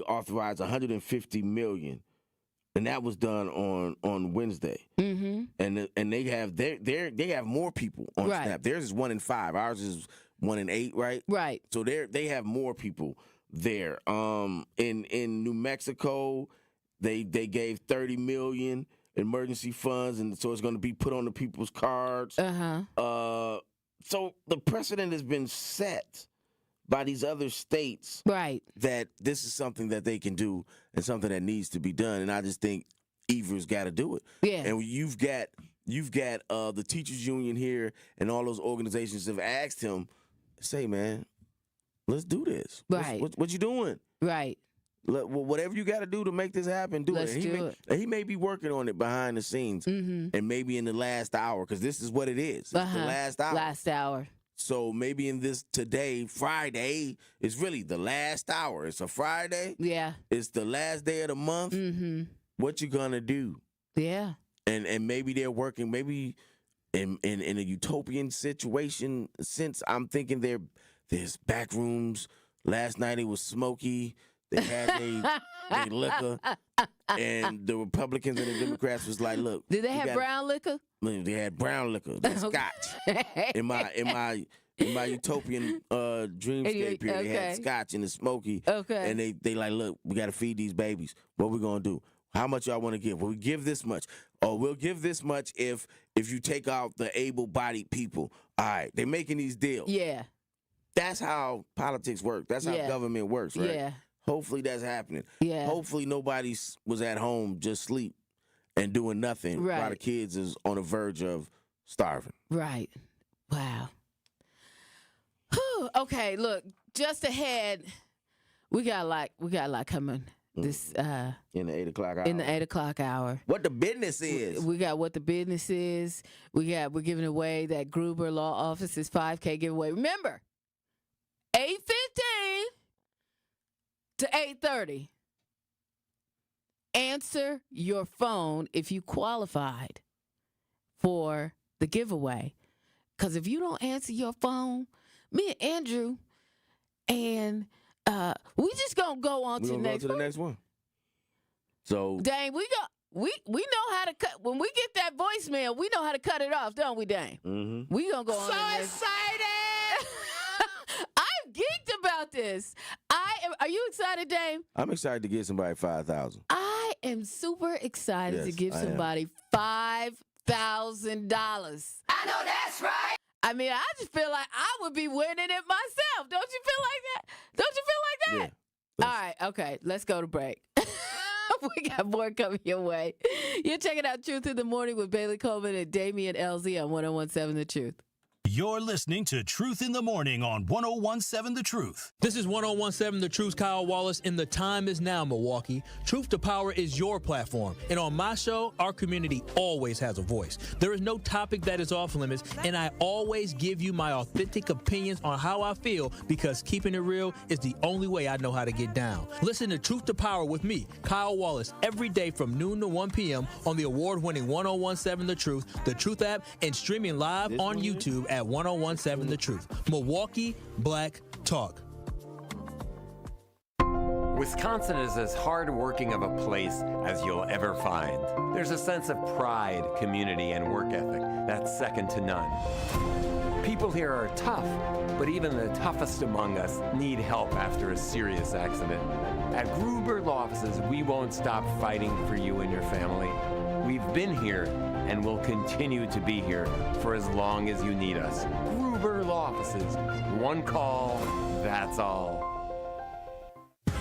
authorized $150 million, and that was done on Wednesday. Mm-hmm. And they have more people on SNAP. Theirs is 1 in 5. Ours is 1 in 8, right? Right. So they have more people there. In New Mexico, they gave $30 million. Emergency funds, and so it's going to be put on the people's cards. So the precedent has been set by these other states, right? That this is something that they can do and something that needs to be done. And I just think Evers got to do it. Yeah. And you've got the teachers union here, and all those organizations have asked him, say, man, let's do this. Right. What you doing? Right. Whatever you got to do to make this happen, do Let's it. do it. He may be working on it behind the scenes, and maybe in the last hour, because this is what it is. It's the last hour. Last hour. So maybe in this today, Friday, is really the last hour. It's a Friday. Yeah. It's the last day of the month. Mm-hmm. What you gonna do? Yeah. And maybe they're working. Maybe in a utopian situation. Since I'm thinking there's back rooms. Last night it was smoky. They had their liquor, and the Republicans and the Democrats was like, "Look, did they have brown liquor? They had brown liquor, scotch." in my utopian dreamscape here, they had scotch and the smoky. Okay, and they like, "Look, we got to feed these babies. What we gonna do? How much y'all want to give? Well, we give this much. Oh, we'll give this much if you take out the able-bodied people. All right, they're making these deals. Yeah, that's how politics work. That's how government works, right? Yeah. Hopefully that's happening. Yeah. Hopefully nobody was at home just sleep and doing nothing while the kids is on the verge of starving. Right. Wow. Whew. Okay, look, just ahead, we got a lot coming this in the 8 o'clock hour. In the 8 o'clock hour. What the business is. We got what the business is. We're giving away that Gruber Law Office's 5K giveaway. Remember, 8:15 to 8:30. Answer your phone if you qualified for the giveaway. Because if you don't answer your phone, me and Andrew, and we just gonna go on to the next one. The next one. So Dang, we know how to cut. When we get that voicemail, we know how to cut it off, don't we, Dang? Mm-hmm. We gonna go on. So excited! I'm geeked about this. Are you excited, Dame? I'm excited to get somebody $5,000. I am super excited to give somebody $5,000. I know that's right. I mean, I just feel like I would be winning it myself. Don't you feel like that? Don't you feel like that? Yeah. All right, okay, let's go to break. We got more coming your way. You're checking out Truth in the Morning with Bailey Coleman and Damian LZ on 101.7 The Truth. You're listening to Truth in the Morning on 101.7 The Truth. This is 101.7 The Truth's Kyle Wallace, and the time is now, Milwaukee. Truth to Power is your platform, and on my show, our community always has a voice. There is no topic that is off limits, and I always give you my authentic opinions on how I feel, because keeping it real is the only way I know how to get down. Listen to Truth to Power with me, Kyle Wallace, every day from noon to 1 p.m. on the award-winning 101.7 The Truth app, and streaming live on YouTube at 101.7 The Truth. Milwaukee Black Talk. Wisconsin is as hard-working of a place as you'll ever find. There's a sense of pride, community, and work ethic that's second to none. People here are tough, but even the toughest among us need help after a serious accident. At Gruber Law Offices, we won't stop fighting for you and your family. We've been here and will continue to be here for as long as you need us. Gruber Law Offices. One call, that's all.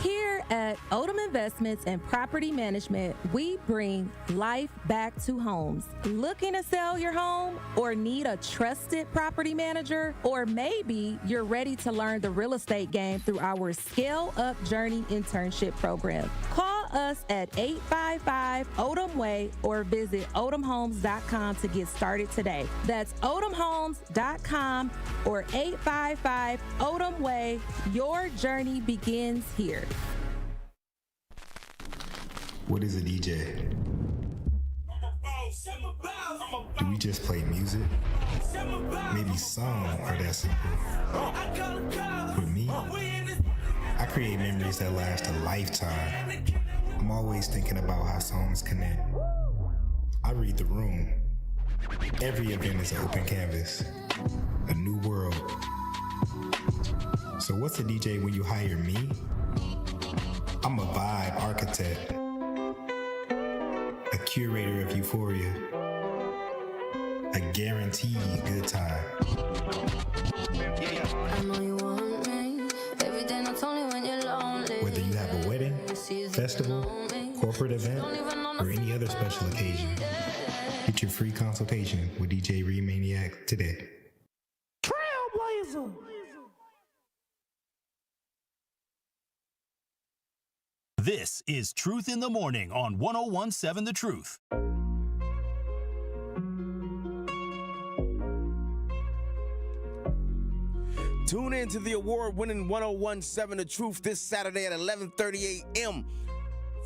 Here at Odom Investments and Property Management, we bring life back to homes. Looking to sell your home or need a trusted property manager? Or maybe you're ready to learn the real estate game through our Scale Up Journey internship program. Call us at 855-ODOM-WAY or visit odomhomes.com to get started today. That's odomhomes.com or 855-ODOM-WAY. Your journey begins here. What is a DJ? Do we just play music? Maybe some are that simple. For me, I create memories that last a lifetime. I'm always thinking about how songs connect. I read the room. Every event is an open canvas, a new world. So what's a DJ when you hire me? I'm a vibe architect, a curator of euphoria, a guaranteed good time. I know you want me. Every day, not only when you're lonely. Whether you have a wedding, festival, corporate event, or any other special occasion, get your free consultation with DJ Remaniac today. Trailblazer. This is Truth in the Morning on 101.7 The Truth. Tune in to the award-winning 101.7 The Truth this Saturday at 11:30 a.m.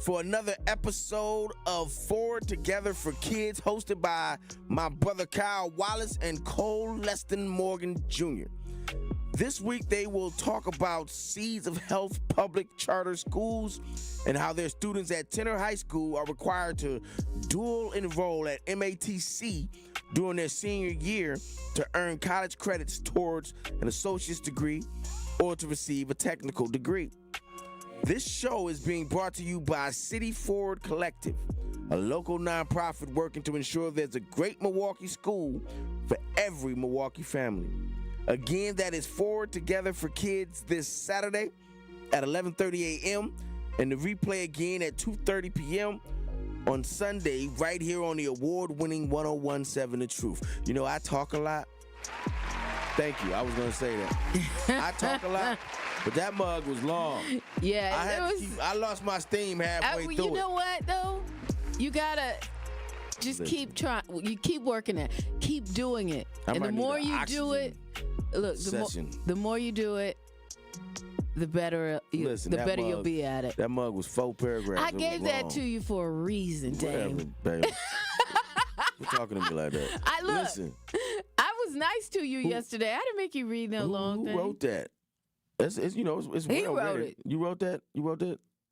for another episode of Forward Together for Kids, hosted by my brother Kyle Wallace and Cole Leston Morgan Jr. This week, they will talk about Seeds of Health public charter schools and how their students at Tenor High School are required to dual enroll at MATC during their senior year to earn college credits towards an associate's degree or to receive a technical degree. This show is being brought to you by City Forward Collective, a local nonprofit working to ensure there's a great Milwaukee school for every Milwaukee family. Again, that is Forward Together for Kids this Saturday at 11:30 a.m. and the replay again at 2:30 p.m. on Sunday right here on the award-winning 101.7 The Truth. You know, I talk a lot. Thank you. I was going to say that. I talk a lot, but that mug was long. Yeah, I lost my steam halfway through it. You know what, though? You got to just keep trying. You keep working it. Keep doing it. And the more you do it, look, the more you do it, the better you'll be at it. That mug was 4 paragraphs. I gave that to you for a reason, Dave. Baby. You're talking to me like that. Listen. I was nice to you yesterday. I didn't make you read no long thing. Who wrote that? It's He well wrote written. it. You wrote that?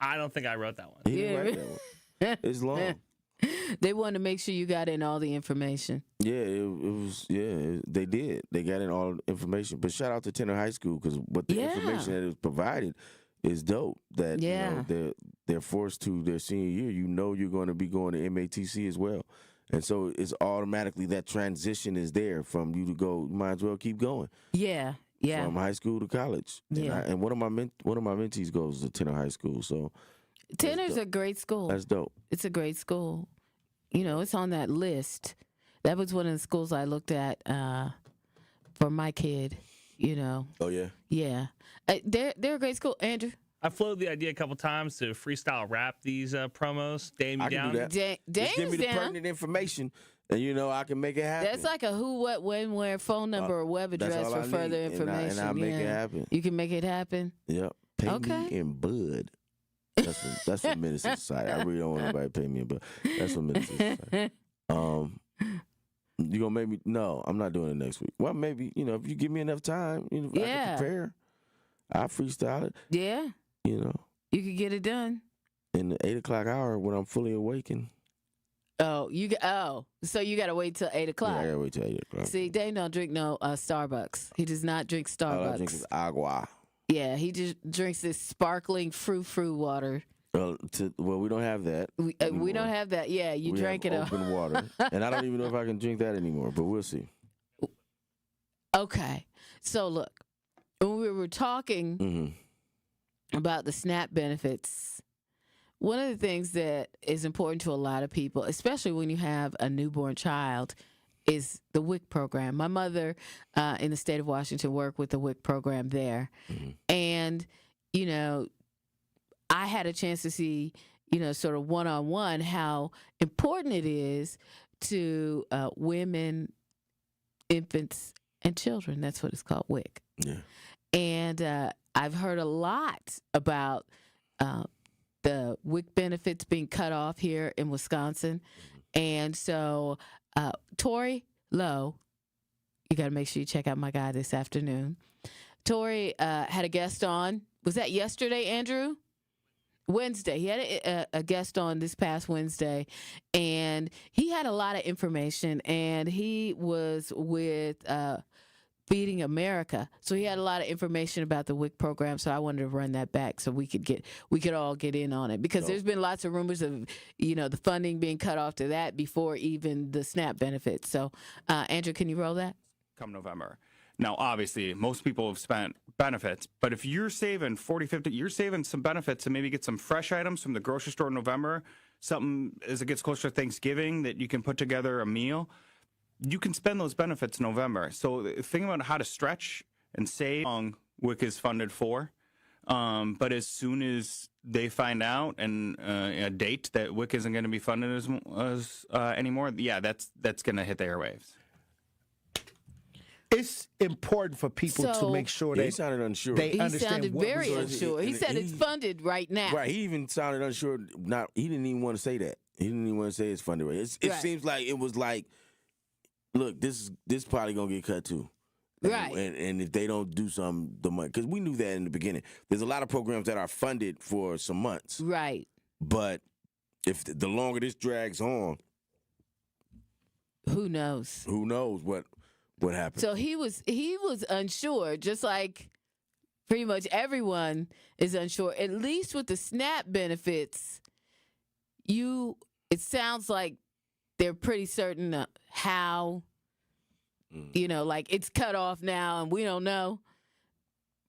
I don't think I wrote that one. He didn't write that one. It's long. They wanted to make sure you got in all the information. Yeah, it was. Yeah, they did. They got in all the information. But shout out to Tenor High School because the information that is provided is dope. That you know, they're forced to their senior year. You know you're going to be going to MATC as well, and so it's automatically that transition is there from you to go. You might as well keep going. Yeah. From high school to college. Yeah. And one of my mentees goes to Tenor High School. So Tenor's a great school. That's dope. It's a great school. You know, it's on that list. That was one of the schools I looked at for my kid, you know. Oh, yeah? Yeah. They're a great school. Andrew? I floated the idea a couple times to freestyle rap these promos. Dame you down. Can do that. Just give me the pertinent information, and, you know, I can make it happen. That's like a who, what, when, where phone number or web address for further information. And I'll make it happen. You can make it happen? Yep. Pay me in bud. That's from Minister Society. I really don't want anybody to pay me in bud. That's from Minister Society. You gonna make me? No, I'm not doing it next week. Well, maybe, you know, if you give me enough time, you know, I can prepare. I freestyle it. Yeah. You know. You could get it done. In the 8 o'clock hour when I'm fully awakened. So you got to wait till 8 o'clock. Yeah, I got to wait till 8 o'clock. See, Dave don't drink no Starbucks. He does not drink Starbucks. All I drink is agua. Yeah, he just drinks this sparkling frou water. Well, we don't have that. We don't have that. Yeah, you drank it up. Open water. And I don't even know if I can drink that anymore, but we'll see. Okay. So, look, when we were talking about the SNAP benefits, one of the things that is important to a lot of people, especially when you have a newborn child, is the WIC program. My mother in the state of Washington worked with the WIC program there. And, you know, I had a chance to see, you know, sort of one-on-one how important it is to women, infants, and children. That's what it's called, WIC. Yeah. And I've heard a lot about the WIC benefits being cut off here in Wisconsin. And so, Tori Lowe, you got to make sure you check out my guy this afternoon. Tori had a guest on. Was that yesterday, Andrew? Wednesday. He had a guest on this past Wednesday, and he had a lot of information, and he was with Feeding America. So he had a lot of information about the WIC program, so I wanted to run that back so we could all get in on it, because there's been lots of rumors of, you know, the funding being cut off to that before even the SNAP benefits. So, Andrew, can you roll that? Come November. Now, obviously, most people have spent benefits, but if you're saving 40, 50, you're saving some benefits to maybe get some fresh items from the grocery store in November, something as it gets closer to Thanksgiving that you can put together a meal, you can spend those benefits in November. So think about how to stretch and save how long WIC is funded for. But as soon as they find out and a date that WIC isn't going to be funded as anymore, that's going to hit the airwaves. It's important for people to make sure he sounded unsure. They He sounded very unsure. He said it's funded right now. Right. He even sounded unsure. He didn't even want to say that. He didn't even want to say it's funded right. It seems like it was like, look, this probably gonna get cut too. Right. And if they don't do something, the money, because we knew that in the beginning. There's a lot of programs that are funded for some months. Right. But if the longer this drags on, who knows? Who knows what happened? So he was unsure, just like pretty much everyone is unsure. At least with the SNAP benefits, it sounds like they're pretty certain how, you know, like it's cut off now and we don't know.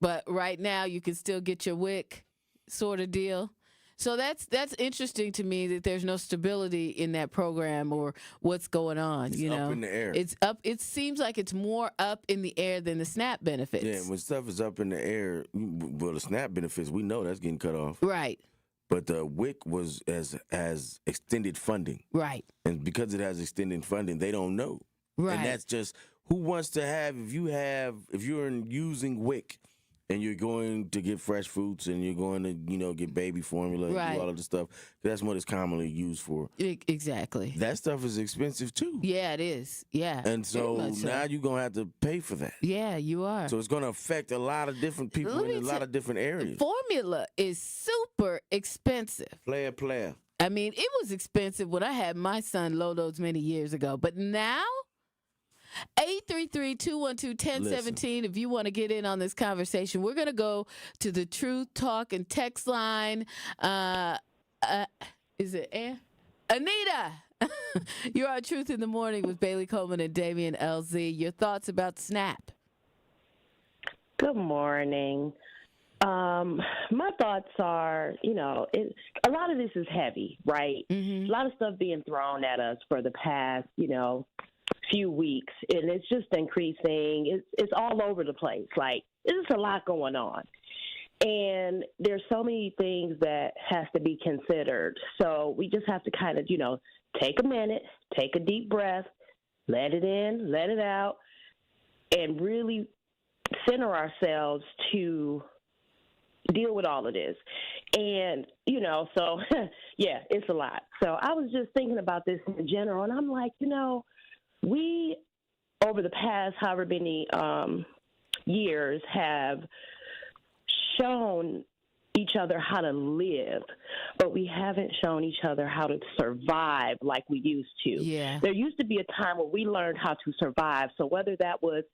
But right now you can still get your WIC sort of deal. So that's interesting to me that there's no stability in that program or what's going on. It's up in the air. It's up. It seems like it's more up in the air than the SNAP benefits. Yeah, when stuff is up in the air, well, the SNAP benefits, we know that's getting cut off. Right. But the WIC was has extended funding. Right. And because it has extended funding, they don't know. Right. And that's just who wants to have, if you're using WIC, and you're going to get fresh fruits, and you're going to, get baby formula, and do all of the stuff. That's what it's commonly used for. Exactly. That stuff is expensive too. Yeah, it is. Yeah. And so now you're gonna have to pay for that. Yeah, you are. So it's gonna affect a lot of different people in a lot of different areas. Formula is super expensive. Player. I mean, it was expensive when I had my son Lodo's many years ago, but now. 833-212-1017 if you want to get in on this conversation. We're going to go to the Truth Talk and text line. Is it Anita? You're on Truth in the Morning with Bailey Coleman and Damian LZ. Your thoughts about SNAP? Good morning. My thoughts are, a lot of this is heavy, right? Mm-hmm. A lot of stuff being thrown at us for the past, few weeks, and it's just increasing. It's all over the place. Like, there's a lot going on, and there's so many things that has to be considered. So we just have to kind of, take a minute, take a deep breath, let it in, let it out, and really center ourselves to deal with all of this. And, so, yeah, it's a lot. So I was just thinking about this in general, and I'm like, we, over the past however many years, have shown each other how to live, but we haven't shown each other how to survive like we used to. Yeah. There used to be a time where we learned how to survive. So whether that was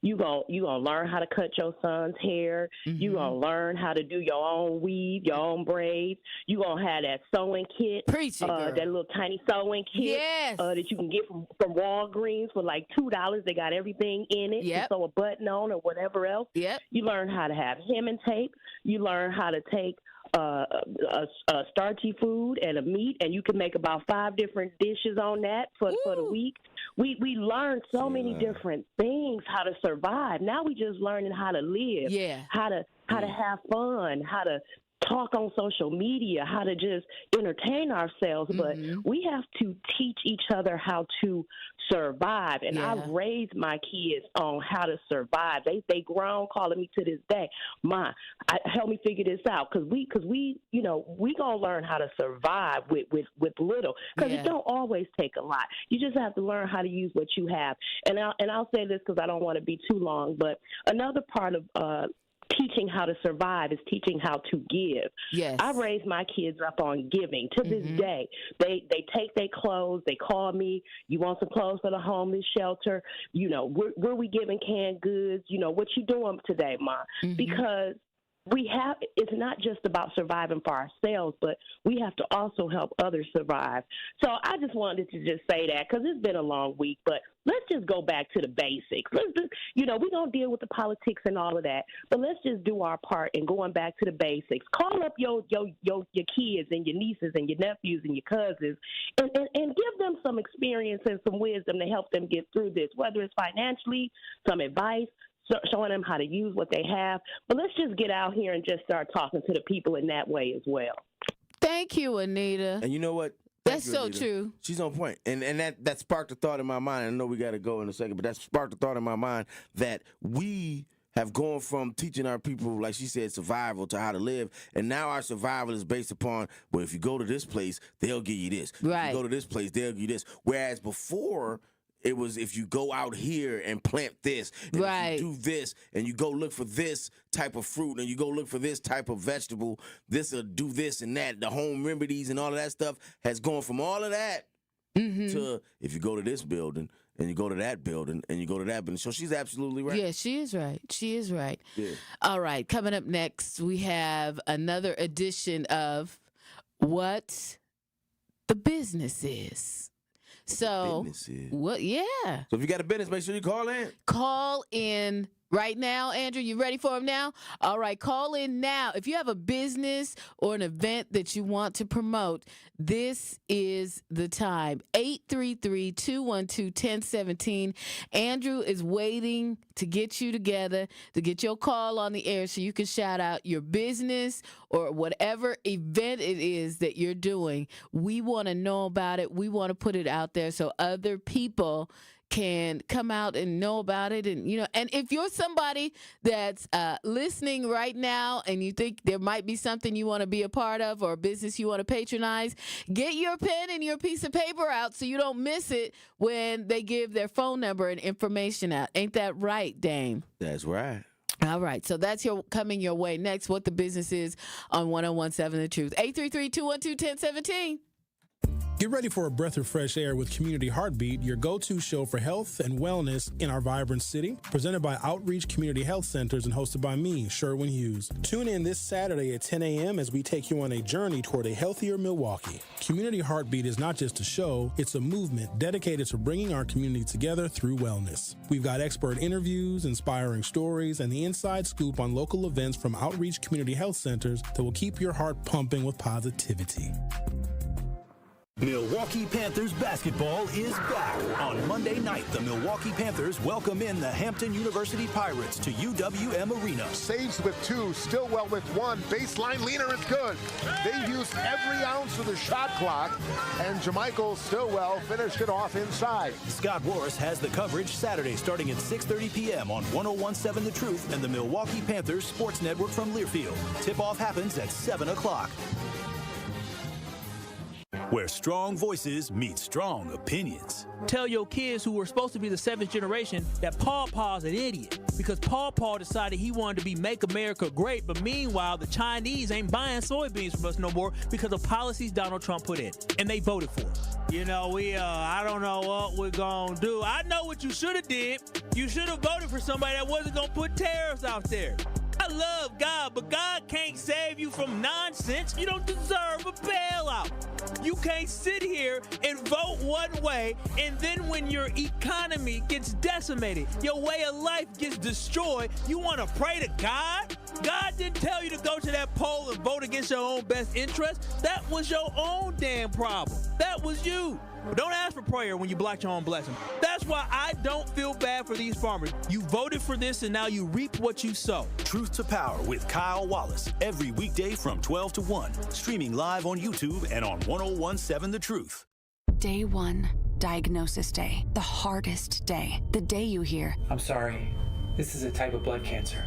you gonna learn how to cut your son's hair, you gonna learn how to do your own weave, your own braids, you gonna have that sewing kit, that little tiny sewing kit that you can get from Walgreens for like $2. They got everything in it to sew a button on or whatever else. Yep. You learn how to have hemming tape. You learn how to take a starchy food and a meat, and you can make about 5 different dishes on that for the week. We learned so many different things, how to survive. Now we just learning how to live, how to have fun, how to talk on social media, how to just entertain ourselves. But we have to teach each other how to survive. And I've raised my kids on how to survive. They grown, calling me to this day, Ma, help me figure this out, because we gonna learn how to survive with little, because it don't always take a lot. You just have to learn how to use what you have. And I'll say this because I don't want to be too long, but another part of teaching how to survive is teaching how to give. Yes. I've raised my kids up on giving. To this day, they take their clothes. They call me. You want some clothes for the homeless shelter? Where we giving canned goods? What you doing today, Ma? Because it's not just about surviving for ourselves, but we have to also help others survive. So I just wanted to just say that, because it's been a long week, but let's just go back to the basics. Let's just, we don't deal with the politics and all of that, but let's just do our part in going back to the basics. Call up your kids and your nieces and your nephews and your cousins and give them some experience and some wisdom to help them get through this, whether it's financially, some advice, showing them how to use what they have. But let's just get out here and just start talking to the people in that way as well. Thank you, Anita. And you know what? That's so true. She's on point. And that sparked a thought in my mind. I know we got to go in a second, but that sparked a thought in my mind that we have gone from teaching our people, like she said, survival to how to live. And now our survival is based upon, well, if you go to this place, they'll give you this. Right. If you go to this place, they'll give you this. Whereas before, it was if you go out here and plant this, and if you do this, and you go look for this type of fruit, and you go look for this type of vegetable, this will do this and that. The home remedies and all of that stuff has gone from all of that to if you go to this building, and you go to that building, and you go to that building. So she's absolutely right. Yeah, she is right. She is right. Yeah. All right, coming up next, we have another edition of What the Business Is. So, what? Yeah. So if you got a business, make sure you call in. Call in right now, Andrew? You ready for them now? All right, call in now. If you have a business or an event that you want to promote, this is the time. 833-212-1017. Andrew is waiting to get you together, to get your call on the air so you can shout out your business or whatever event it is that you're doing. We want to know about it. We want to put it out there so other people can come out and know about it. And, you know, and if you're somebody that's listening right now and you think there might be something you want to be a part of or a business you want to patronize, get your pen and your piece of paper out so you don't miss it when they give their phone number and information out. Ain't that right, Dame? That's right. All right, so that's coming your way next. What the business is on 101.7 The Truth. 833-212-1017. Get ready for a breath of fresh air with Community Heartbeat, your go-to show for health and wellness in our vibrant city. Presented by Outreach Community Health Centers and hosted by me, Sherwin Hughes. Tune in this Saturday at 10 a.m. as we take you on a journey toward a healthier Milwaukee. Community Heartbeat is not just a show, it's a movement dedicated to bringing our community together through wellness. We've got expert interviews, inspiring stories, and the inside scoop on local events from Outreach Community Health Centers that will keep your heart pumping with positivity. Milwaukee Panthers basketball is back. On Monday night, the Milwaukee Panthers welcome in the Hampton University Pirates to UWM Arena. Saves with 2, Stillwell with 1. Baseline leaner is good. They used every ounce of the shot clock, and Jermichael Stillwell finished it off inside. Scott Warris has the coverage Saturday starting at 6:30 p.m. on 101.7 The Truth and the Milwaukee Panthers Sports Network from Learfield. Tip-off happens at 7 o'clock. Where strong voices meet strong opinions. Tell your kids who were supposed to be the 7th generation that Paw Paw's an idiot because Paw Paw decided he wanted to be Make America Great, but meanwhile, the Chinese ain't buying soybeans from us no more because of policies Donald Trump put in, and they voted for us. You know, I don't know what we're gonna do. I know what you should have did. You should have voted for somebody that wasn't gonna put tariffs out there. I love God, but God can't save you from nonsense. You don't deserve a bailout. You can't sit here and vote one way, and then when your economy gets decimated, your way of life gets destroyed, you want to pray to God? God didn't tell you to go to that poll and vote against your own best interest. That was your own damn problem. That was you. But don't ask for prayer when you block your own blessing. That's why I don't feel bad for these farmers. You voted for this, and now you reap what you sow. Truth to Power with Kyle Wallace, every weekday from 12 to 1. Streaming live on YouTube and on 101.7 The Truth. Day 1, diagnosis day. The hardest day. The day you hear, I'm sorry, this is a type of blood cancer.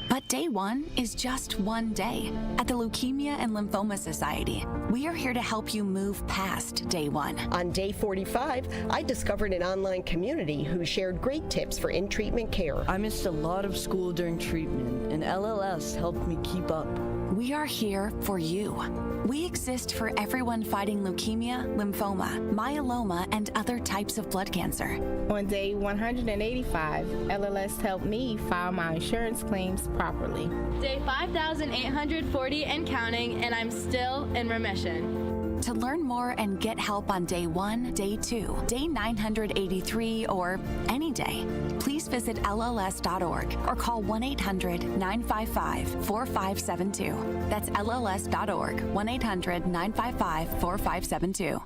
But day 1 is just one day. At the Leukemia and Lymphoma Society, we are here to help you move past day 1. On day 45, I discovered an online community who shared great tips for in-treatment care. I missed a lot of school during treatment, and LLS helped me keep up. We are here for you. We exist for everyone fighting leukemia, lymphoma, myeloma, and other types of blood cancer. On day 185, LLS helped me file my insurance claims properly. Day 5,840 and counting, and I'm still in remission. To learn more and get help on day 1, day 2, day 983, or any day, please visit LLS.org or call 1-800-955-4572. That's LLS.org, 1-800-955-4572.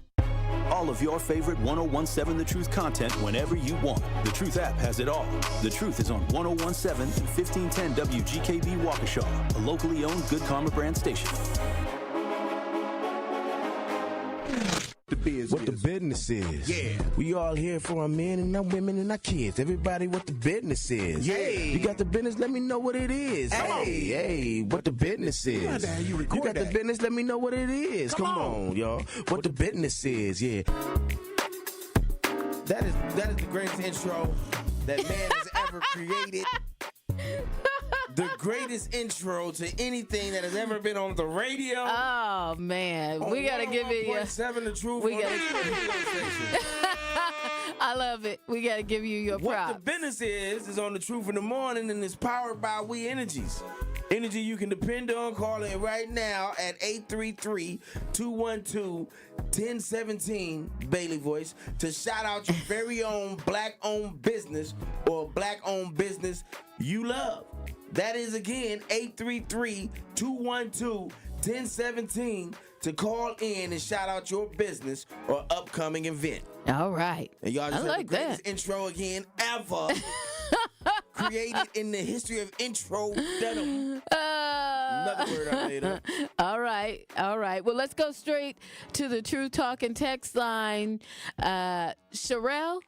All of your favorite 101.7 The Truth content whenever you want. The Truth app has it all. The Truth is on 101.7 and 1510 WGKB Waukesha, a locally owned Good Karma brand station. What the business is. Yeah. We all here for our men and our women and our kids. Everybody, what the business is. Yeah. You got the business, let me know what it is. Hey, what the business is. You got the business, let me know what it is. Come on, y'all. What the business is, yeah. That is the greatest intro that man has ever created. The greatest intro to anything that has ever been on the radio. Oh man, we gotta give it. 101.7 The Truth. We gotta. I love it. We gotta give you your props. What the business is on The Truth in the morning, and it's powered by We Energies. Energy you can depend on. Call in right now at 833-212-1017, Bailey Voice, to shout out your very own black-owned business or black-owned business you love. That is, again, 833-212-1017 to call in and shout out your business or upcoming event. All right. And y'all just I have like the greatest that. intro again ever created in the history of intro denim. Another word I made up. All right. Well, let's go straight to the Truth Talking text line. Sherelle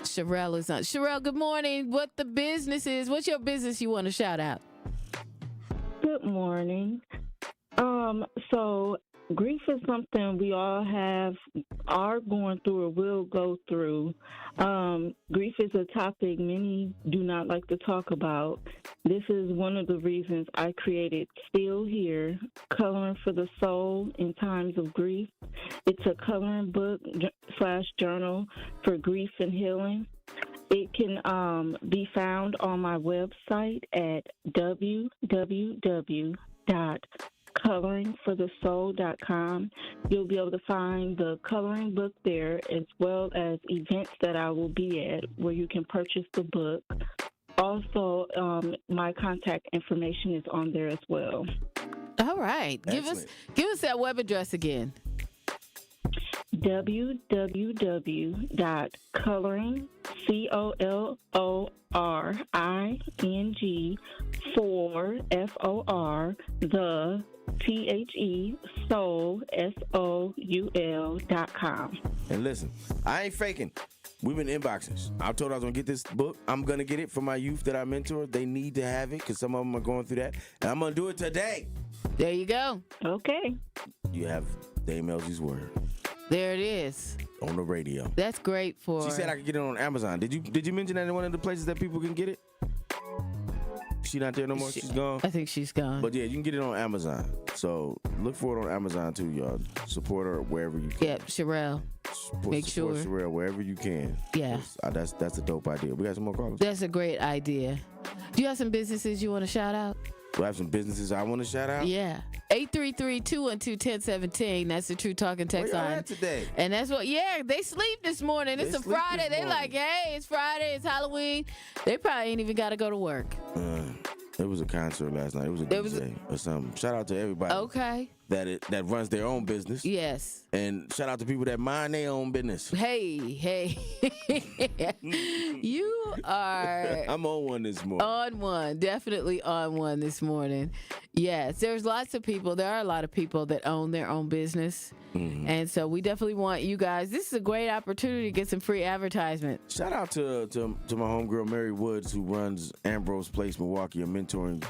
is on. Sherelle, good morning. What the business is? What's your business you want to shout out? Good morning. So grief is something we all are going through or will go through. Grief is a topic many do not like to talk about. This is one of the reasons I created Still Here, Coloring for the Soul in Times of Grief. It's a coloring book / journal for grief and healing. It can be found on my website at www.coloringforthesoul.com. You'll be able to find the coloring book there, as well as events that I will be at where you can purchase the book. Also, my contact information is on there as well. All right. Excellent. Give us that web address again. www.coloring, COLORING, for FOR, the THE, soul, SOUL.com. And listen, I ain't faking. We've been inboxing. I told I was going to get this book. I'm going to get it for my youth that I mentor. They need to have it because some of them are going through that. And I'm going to do it today. There you go. Okay. You have Dame Elsie's word. There it is. On the radio. That's great for... She said I could get it on Amazon. Did you mention that in one of the places that people can get it? She not there no more? She's gone? I think she's gone. But yeah, you can get it on Amazon. So look for it on Amazon too, y'all. Support her wherever you can. Yep, Sherelle. Make sure. Support Sherelle wherever you can. Yeah. That's a dope idea. We got some more callers? That's a great idea. Do you have some businesses you want to shout out? Do I have some businesses I want to shout out? Yeah. 833-212-1017. That's the True Talking text Where line. y'all at today? And that's what, they sleep this morning. It's a Friday. They like, hey, it's Friday, it's Halloween. They probably ain't even got to go to work. It was a concert last night. It was a DJ or something. Shout out to everybody. Okay. That runs their own business. Yes. And shout out to people that mind their own business. Hey. You are... I'm on one this morning. On one. Definitely on one this morning. Yes. There's lots of people. There are a lot of people that own their own business. Mm-hmm. And so we definitely want you guys. This is a great opportunity to get some free advertisement. Shout out to my homegirl, Mary Woods, who runs Ambrose Place Milwaukee, a mentoring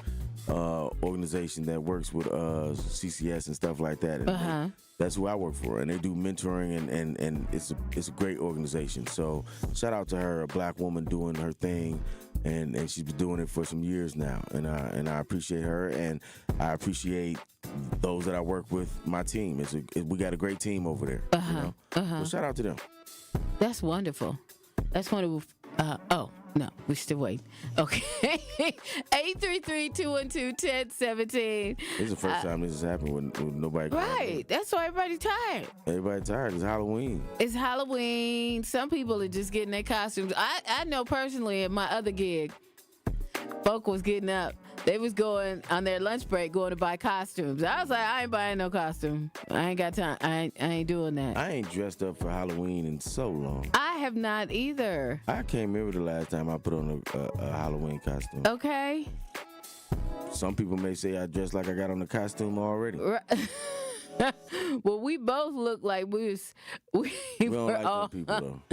organization that works with CCS and stuff like that. And that's who I work for, and they do mentoring, and it's a great organization. So shout out to her, a black woman doing her thing, and she's been doing it for some years now, and I appreciate her, and I appreciate those that I work with, my team. We got a great team over there. So shout out to them. That's wonderful. That's wonderful. No, we still waiting. Okay. 833-212-1017. This is the first time this has happened with nobody. Right. That's why everybody's tired. Everybody's tired. It's Halloween. It's Halloween. Some people are just getting their costumes. I know personally at my other gig, folk was getting up. They was going on their lunch break going to buy costumes. I was like, I ain't buying no costume. I ain't got time. I ain't doing that. I ain't dressed up for Halloween in so long. I have not either. I can't remember the last time I put on a Halloween costume. Okay. Some people may say I dress like I got on a costume already. Well, we both look like we don't like them people, though.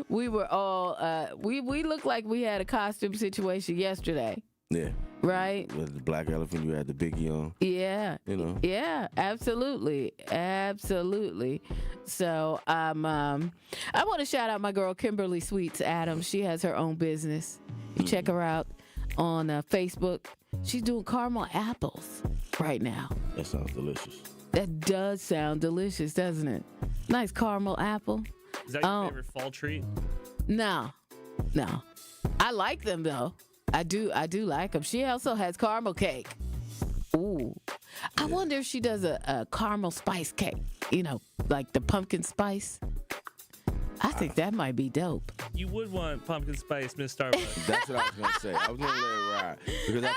We were all we looked like we had a costume situation yesterday. Yeah. Right? With the black elephant, you had the biggie on. Yeah. You know. Yeah, absolutely. So I want to shout out my girl Kimberly Sweets Adams. She has her own business. You check her out on Facebook. She's doing caramel apples right now. That sounds delicious. That does sound delicious, doesn't it? Nice caramel apple. Is that your favorite fall treat? No. I like them though. I do like them. She also has caramel cake. Ooh. I wonder if she does a caramel spice cake, like the pumpkin spice. I think that might be dope. You would want pumpkin spice, Miss Starbucks. That's what I was gonna say. I was gonna let it ride because I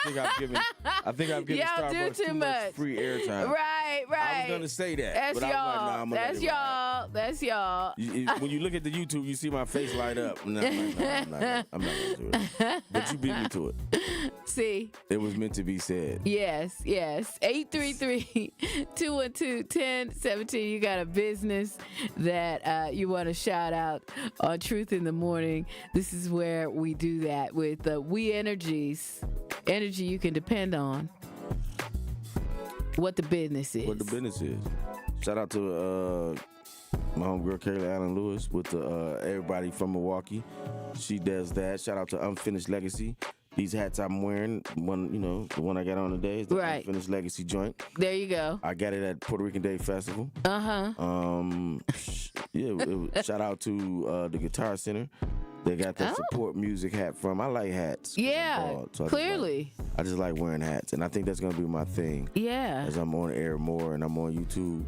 think I've given Y'all Starbucks do too much free airtime. Right. I was gonna say that. That's but y'all. I was like, nah, I'm gonna let it ride. That's y'all. When you look at the YouTube, you see my face light up. No, I'm not gonna do it. But you beat me to it. See? It was meant to be said. Yes. 833-212-1017. You got a business that you want to shout out on Truth in the Morning. This is where we do that with We Energies. Energy you can depend on. What the business is. Shout out to my homegirl Kayla Allen Lewis with everybody from Milwaukee. She does that. Shout out to Unfinished Legacy. These hats I'm wearing, the one I got on today is the Unfinished Legacy joint. There you go. I got it at Puerto Rican Day Festival. Shout out to the Guitar Center. They got that support music hat from. I like hats. Yeah, clearly. I just like wearing hats, and I think that's gonna be my thing. Yeah. As I'm on air more and I'm on YouTube.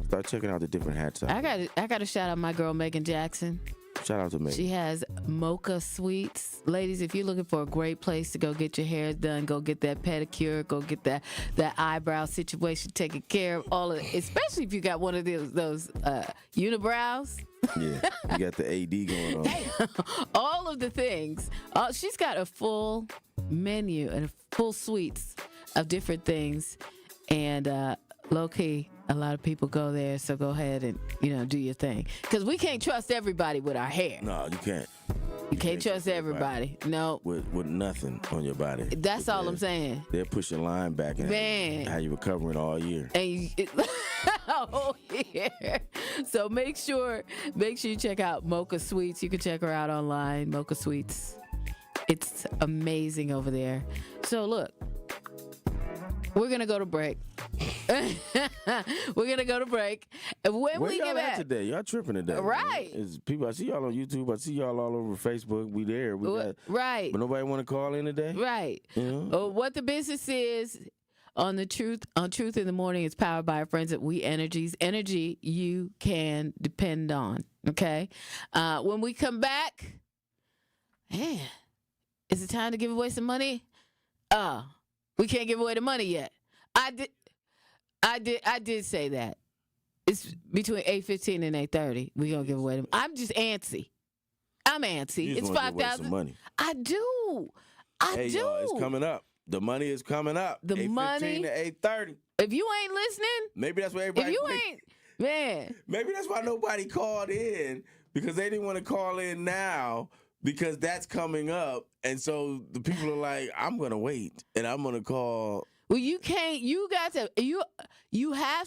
Start checking out the different hats. I got to shout out my girl Megan Jackson. Shout out to Megan. She has Mocha Sweets. Ladies, if you're looking for a great place to go get your hair done, go get that pedicure, go get that eyebrow situation taken care of, all of it, especially if you got one of those unibrows. Yeah, you got the AD going on. All of the things. She's got a full menu and full suites of different things. And low-key, a lot of people go there, so go ahead and, do your thing. Because we can't trust everybody with our hair. No, you can't. You can't trust everybody. No. With nothing on your body. That's all I'm saying. They're pushing line back and how you recovering all year. And all year. So make sure you check out Mocha Sweets. You can check her out online, Mocha Sweets. It's amazing over there. So look, we're going to go to break. And when we get back today, y'all tripping today. Right. People, I see y'all on YouTube. I see y'all all over Facebook. We there. Right. But nobody want to call in today. Right. What the business is on Truth in the Morning is powered by our friends at We Energies. Energy you can depend on. Okay. When we come back, man, is it time to give away some money? We can't give away the money yet. I did say that. It's between 8:15 and 8:30. We're going to give away them. I'm just antsy. I'm antsy. It's $5,000. I do. Hey, y'all, it's coming up. The money is coming up. The 8:15 to 8:30. If you ain't listening. Maybe that's why everybody. If you ain't, man. Maybe that's why nobody called in, because they didn't want to call in now because that's coming up. And so the people are like, I'm going to wait and I'm going to call. Well, you can't. You have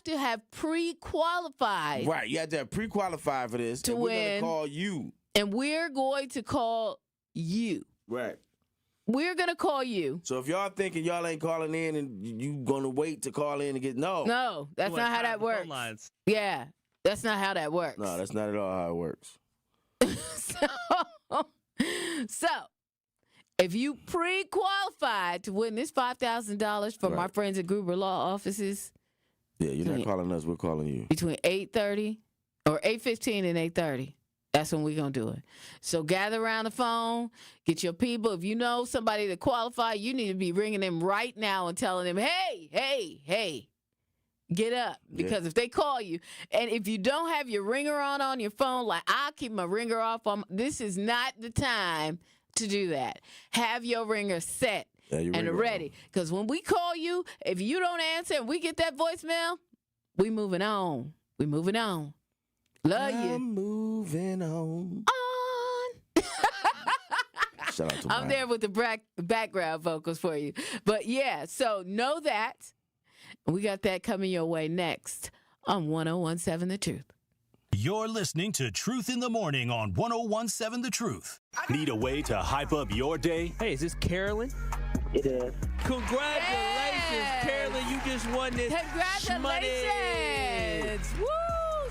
to have pre-qualified. Right, you have to have pre-qualified for this. To and win. We're going to call you. And we're going to call you. Right. We're going to call you. So if y'all thinking y'all ain't calling in and you going to wait to call in and get, no. No, that's not how that works. Yeah, that's not how that works. No, that's not at all how it works. So, if you pre-qualified to win this $5,000 from our friends at Gruber Law Offices. Yeah, you're not calling us, we're calling you. Between 8:30 or 8:15 and 8:30. That's when we're going to do it. So gather around the phone, get your people. If you know somebody that qualify, you need to be ringing them right now and telling them, hey, get up. Because if they call you, and if you don't have your ringer on your phone, like I'll keep my ringer off. This is not the time to do that. Have your ringer set and ready. Because when we call you, if you don't answer and we get that voicemail, we moving on. We moving on. Love you. I'm moving on. Shout out to I'm there with the background vocals for you. But yeah, so know that. We got that coming your way next on 101.7 The Truth. You're listening to Truth in the Morning on 101.7 The Truth. Need a way to hype up your day? Hey, is this Carolyn? It is. Congratulations, Carolyn. You just won this Congratulations. Woo!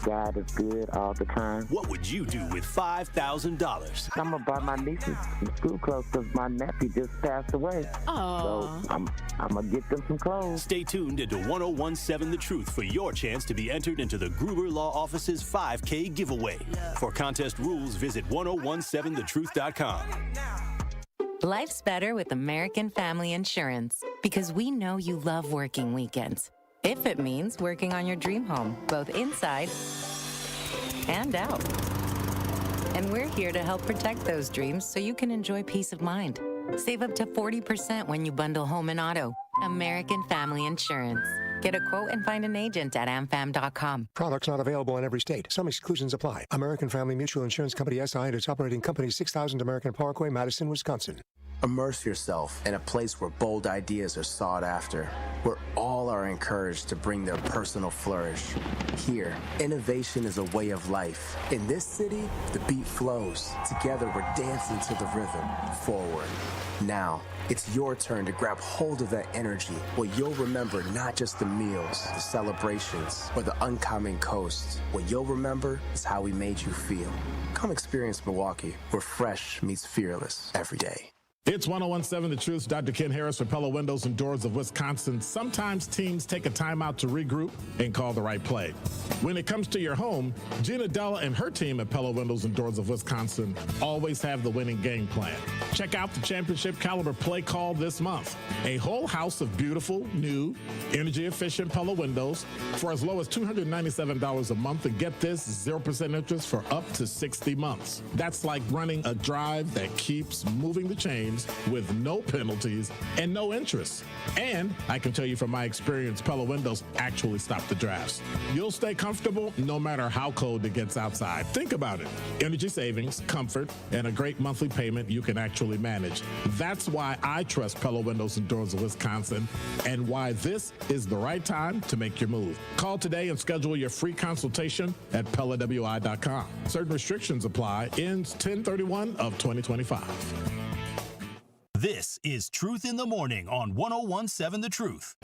God is good all the time. What would you do with $5,000? I'm going to buy my nieces some school clothes because my nephew just passed away. Oh. So I'm going to get them some clothes. Stay tuned into 1017 The Truth for your chance to be entered into the Gruber Law Office's 5K giveaway. For contest rules, visit 1017thetruth.com. Life's better with American Family Insurance because we know you love working weekends. If it means working on your dream home, both inside and out. And we're here to help protect those dreams so you can enjoy peace of mind. Save up to 40% when you bundle home and auto. American Family Insurance. Get a quote and find an agent at amfam.com. Products not available in every state. Some exclusions apply. American Family Mutual Insurance Company SI and its operating company 6000 American Parkway, Madison, Wisconsin. Immerse yourself in a place where bold ideas are sought after, where all are encouraged to bring their personal flourish. Here, innovation is a way of life. In this city, the beat flows. Together, we're dancing to the rhythm. Forward. Now, it's your turn to grab hold of that energy where you'll remember not just the meals, the celebrations, or the oncoming coast. What you'll remember is how we made you feel. Come experience Milwaukee, where fresh meets fearless every day. It's 1017 The Truth's Dr. Ken Harris for Pella Windows and Doors of Wisconsin. Sometimes teams take a timeout to regroup and call the right play. When it comes to your home, Gina Della and her team at Pella Windows and Doors of Wisconsin always have the winning game plan. Check out the championship caliber play call this month. A whole house of beautiful, new, energy-efficient Pella windows for as low as $297 a month, and get this, 0% interest for up to 60 months. That's like running a drive that keeps moving the chains with no penalties and no interest. And I can tell you from my experience, Pella windows actually stop the drafts. You'll stay comfortable no matter how cold it gets outside. Think about it. Energy savings, comfort, and a great monthly payment you can actually manage. That's why I trust Pella Windows and Doors of Wisconsin, and why this is the right time to make your move. Call today and schedule your free consultation at PellaWI.com. Certain restrictions apply. Ends 10/31 of 2025. This is Truth in the Morning on 1017 The Truth.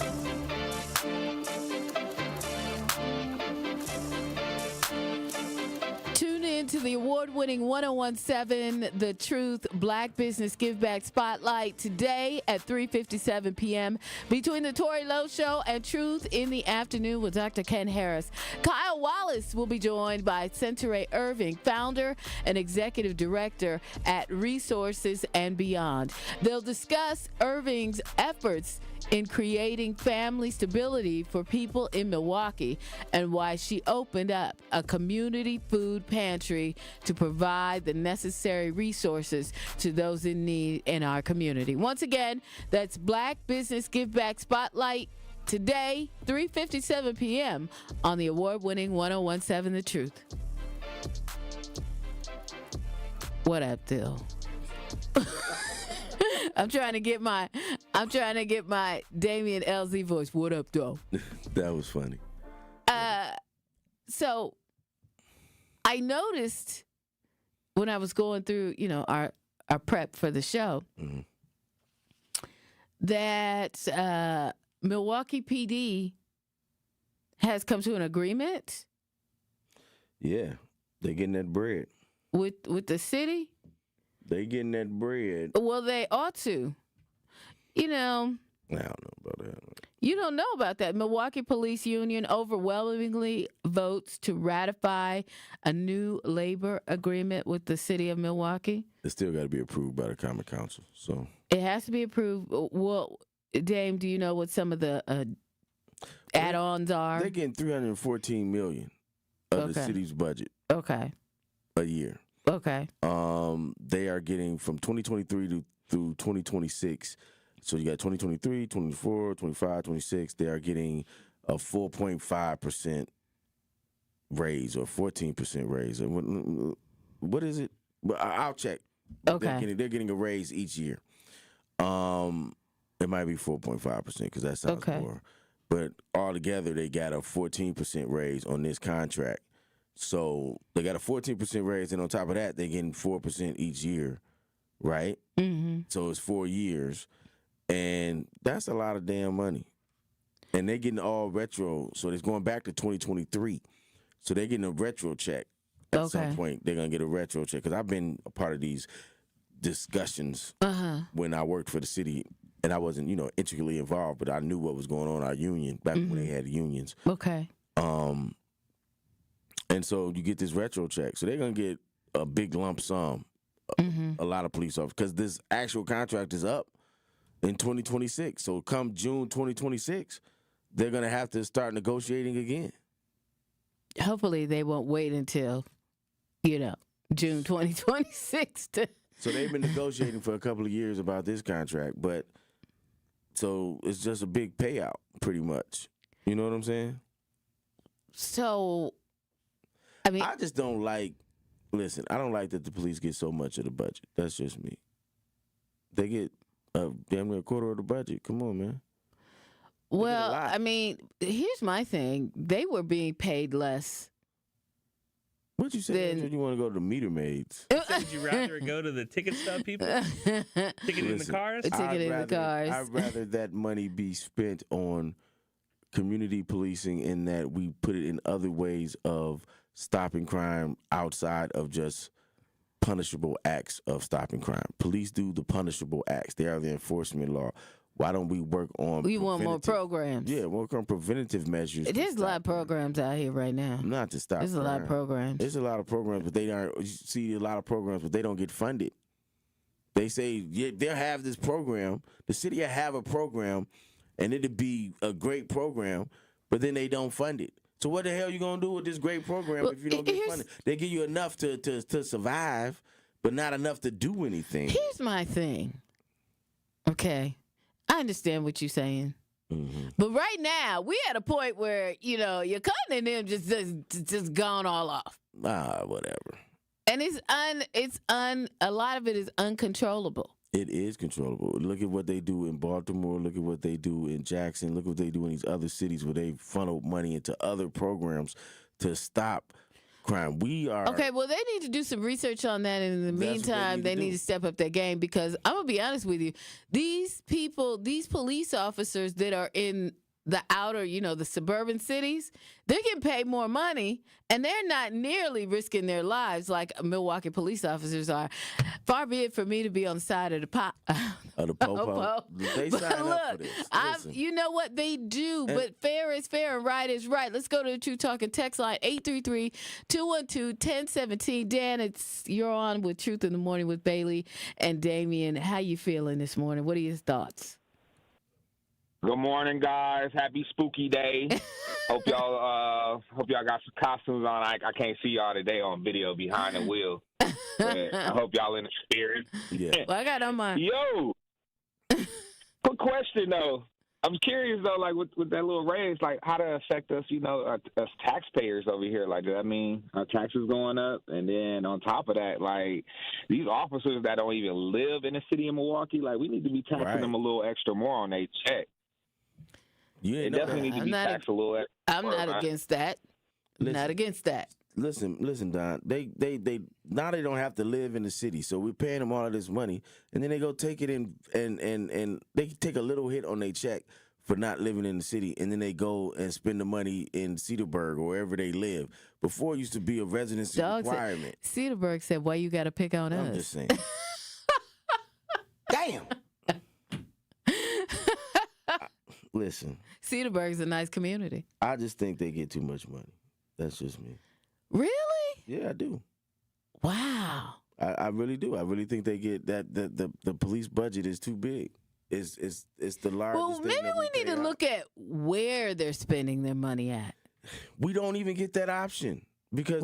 Tune in to the award-winning 1017 The Truth Black Business Give Back Spotlight today at 3:57 p.m. between the Tori Lowe Show and Truth in the Afternoon with Dr. Ken Harris. Kyle Wallace will be joined by Century Irving, founder and executive director at Resources and Beyond. They'll discuss Irving's efforts in creating family stability for people in Milwaukee and why she opened up a community food pantry to provide the necessary resources to those in need in our community. Once again, that's Black Business Give Back Spotlight today, 3:57 p.m. on the award-winning 1017 The Truth. What up, Dill? I'm trying to get my Damian LZ voice. What up, though? That was funny. So I noticed when I was going through, our prep for the show, that Milwaukee PD has come to an agreement. Yeah, they're getting that bread with the city. They getting that bread. Well, they ought to. I don't know about that. You don't know about that. Milwaukee Police Union overwhelmingly votes to ratify a new labor agreement with the city of Milwaukee. It still got to be approved by the Common Council. So it has to be approved. Well, Dame, do you know what some of the add-ons are? They're getting $314 million of the city's budget. Okay. A year. Okay. They are getting from 2023 through 2026. So you got 2023, 24, 25, 26. They are getting a 4.5% raise or 14% raise. What is it? But I'll check. Okay. They're getting a raise each year. It might be 4.5% because that sounds more. But altogether, they got a 14% raise on this contract. So they got a 14% raise, and on top of that, they're getting 4% each year, right? Mm-hmm. So it's 4 years, and that's a lot of damn money. And they're getting all retro, so it's going back to 2023. So they're getting a retro check. At some point, they're going to get a retro check. Because I've been a part of these discussions when I worked for the city. And I wasn't, intricately involved, but I knew what was going on in our union back when they had unions. Okay. And so you get this retro check. So they're going to get a big lump sum, a lot of police officers, because this actual contract is up in 2026. So come June 2026, they're going to have to start negotiating again. Hopefully they won't wait until, June 2026 to... So they've been negotiating for a couple of years about this contract, but so it's just a big payout, pretty much. You know what I'm saying? So, I just don't like, listen, I don't like that the police get so much of the budget. That's just me. They get damn near a quarter of the budget. Come on, man. Well, here's my thing. They were being paid less. What you say? You want to go to the meter maids? Would you rather go to the ticket stub people? Ticket in the cars? I'd rather that money be spent on community policing, in that we put it in other ways of stopping crime outside of just punishable acts of stopping crime. Police do the punishable acts. They are the enforcement law. Why don't we work on... We want more programs. Yeah, work on preventative measures. There's a lot of programs out here right now. Not to stop There's crime. a lot of programs. There's a lot of programs, but they aren't... You see a lot of programs, but they don't get funded. They say, they'll have this program. The city will have a program, and it'll be a great program, but then they don't fund it. So what the hell are you going to do with this great program if you don't get funded? They give you enough to survive, but not enough to do anything. Here's my thing. Okay. I understand what you're saying. Mm-hmm. But right now, we at a point where, your cutting and them just gone all off. Whatever. And a lot of it is uncontrollable. It is controllable. Look at what they do in Baltimore. Look at what they do in Jackson. Look what they do in these other cities where they funnel money into other programs to stop crime. Okay, well, they need to do some research on that. And in the meantime, they need to step up their game, because I'm going to be honest with you. These police officers that are in the outer, the suburban cities, they're getting paid more money, and they're not nearly risking their lives like Milwaukee police officers are. Far be it for me to be on the side of the popo. They sign up for this. You know what they do, but fair is fair and right is right. Let's go to the True Talking text line, 833-212-1017. Dan, you're on with Truth in the Morning with Bailey and Damien. How you feeling this morning? What are your thoughts? Good morning, guys. Happy Spooky Day. Hope y'all got some costumes on. I can't see y'all today on video behind the wheel. But I hope y'all in the spirit. Yeah. Well, I got on mine. Yo, quick question though. I'm curious though, like with that little raise, like how does it affect us? As taxpayers over here. Like, does that mean our taxes going up? And then on top of that, like these officers that don't even live in the city of Milwaukee, like we need to be taxing them a little extra more on their check. It definitely needs to be taxed a little extra. I'm not against that. Not against that. Listen, Don. They now they don't have to live in the city, so we're paying them all of this money, and then they go take it in and they take a little hit on their check for not living in the city, and then they go and spend the money in Cedarburg or wherever they live. Before it used to be a residency requirement. Cedarburg said, "Why you got to pick on us?" I'm just saying. Damn. Listen. Cedarburg's a nice community. I just think they get too much money. That's just me. Really? Yeah, I do. Wow. I really do. I really think they get that the police budget is too big. It's the largest. Well, maybe we need to look at where they're spending their money at. We don't even get that option because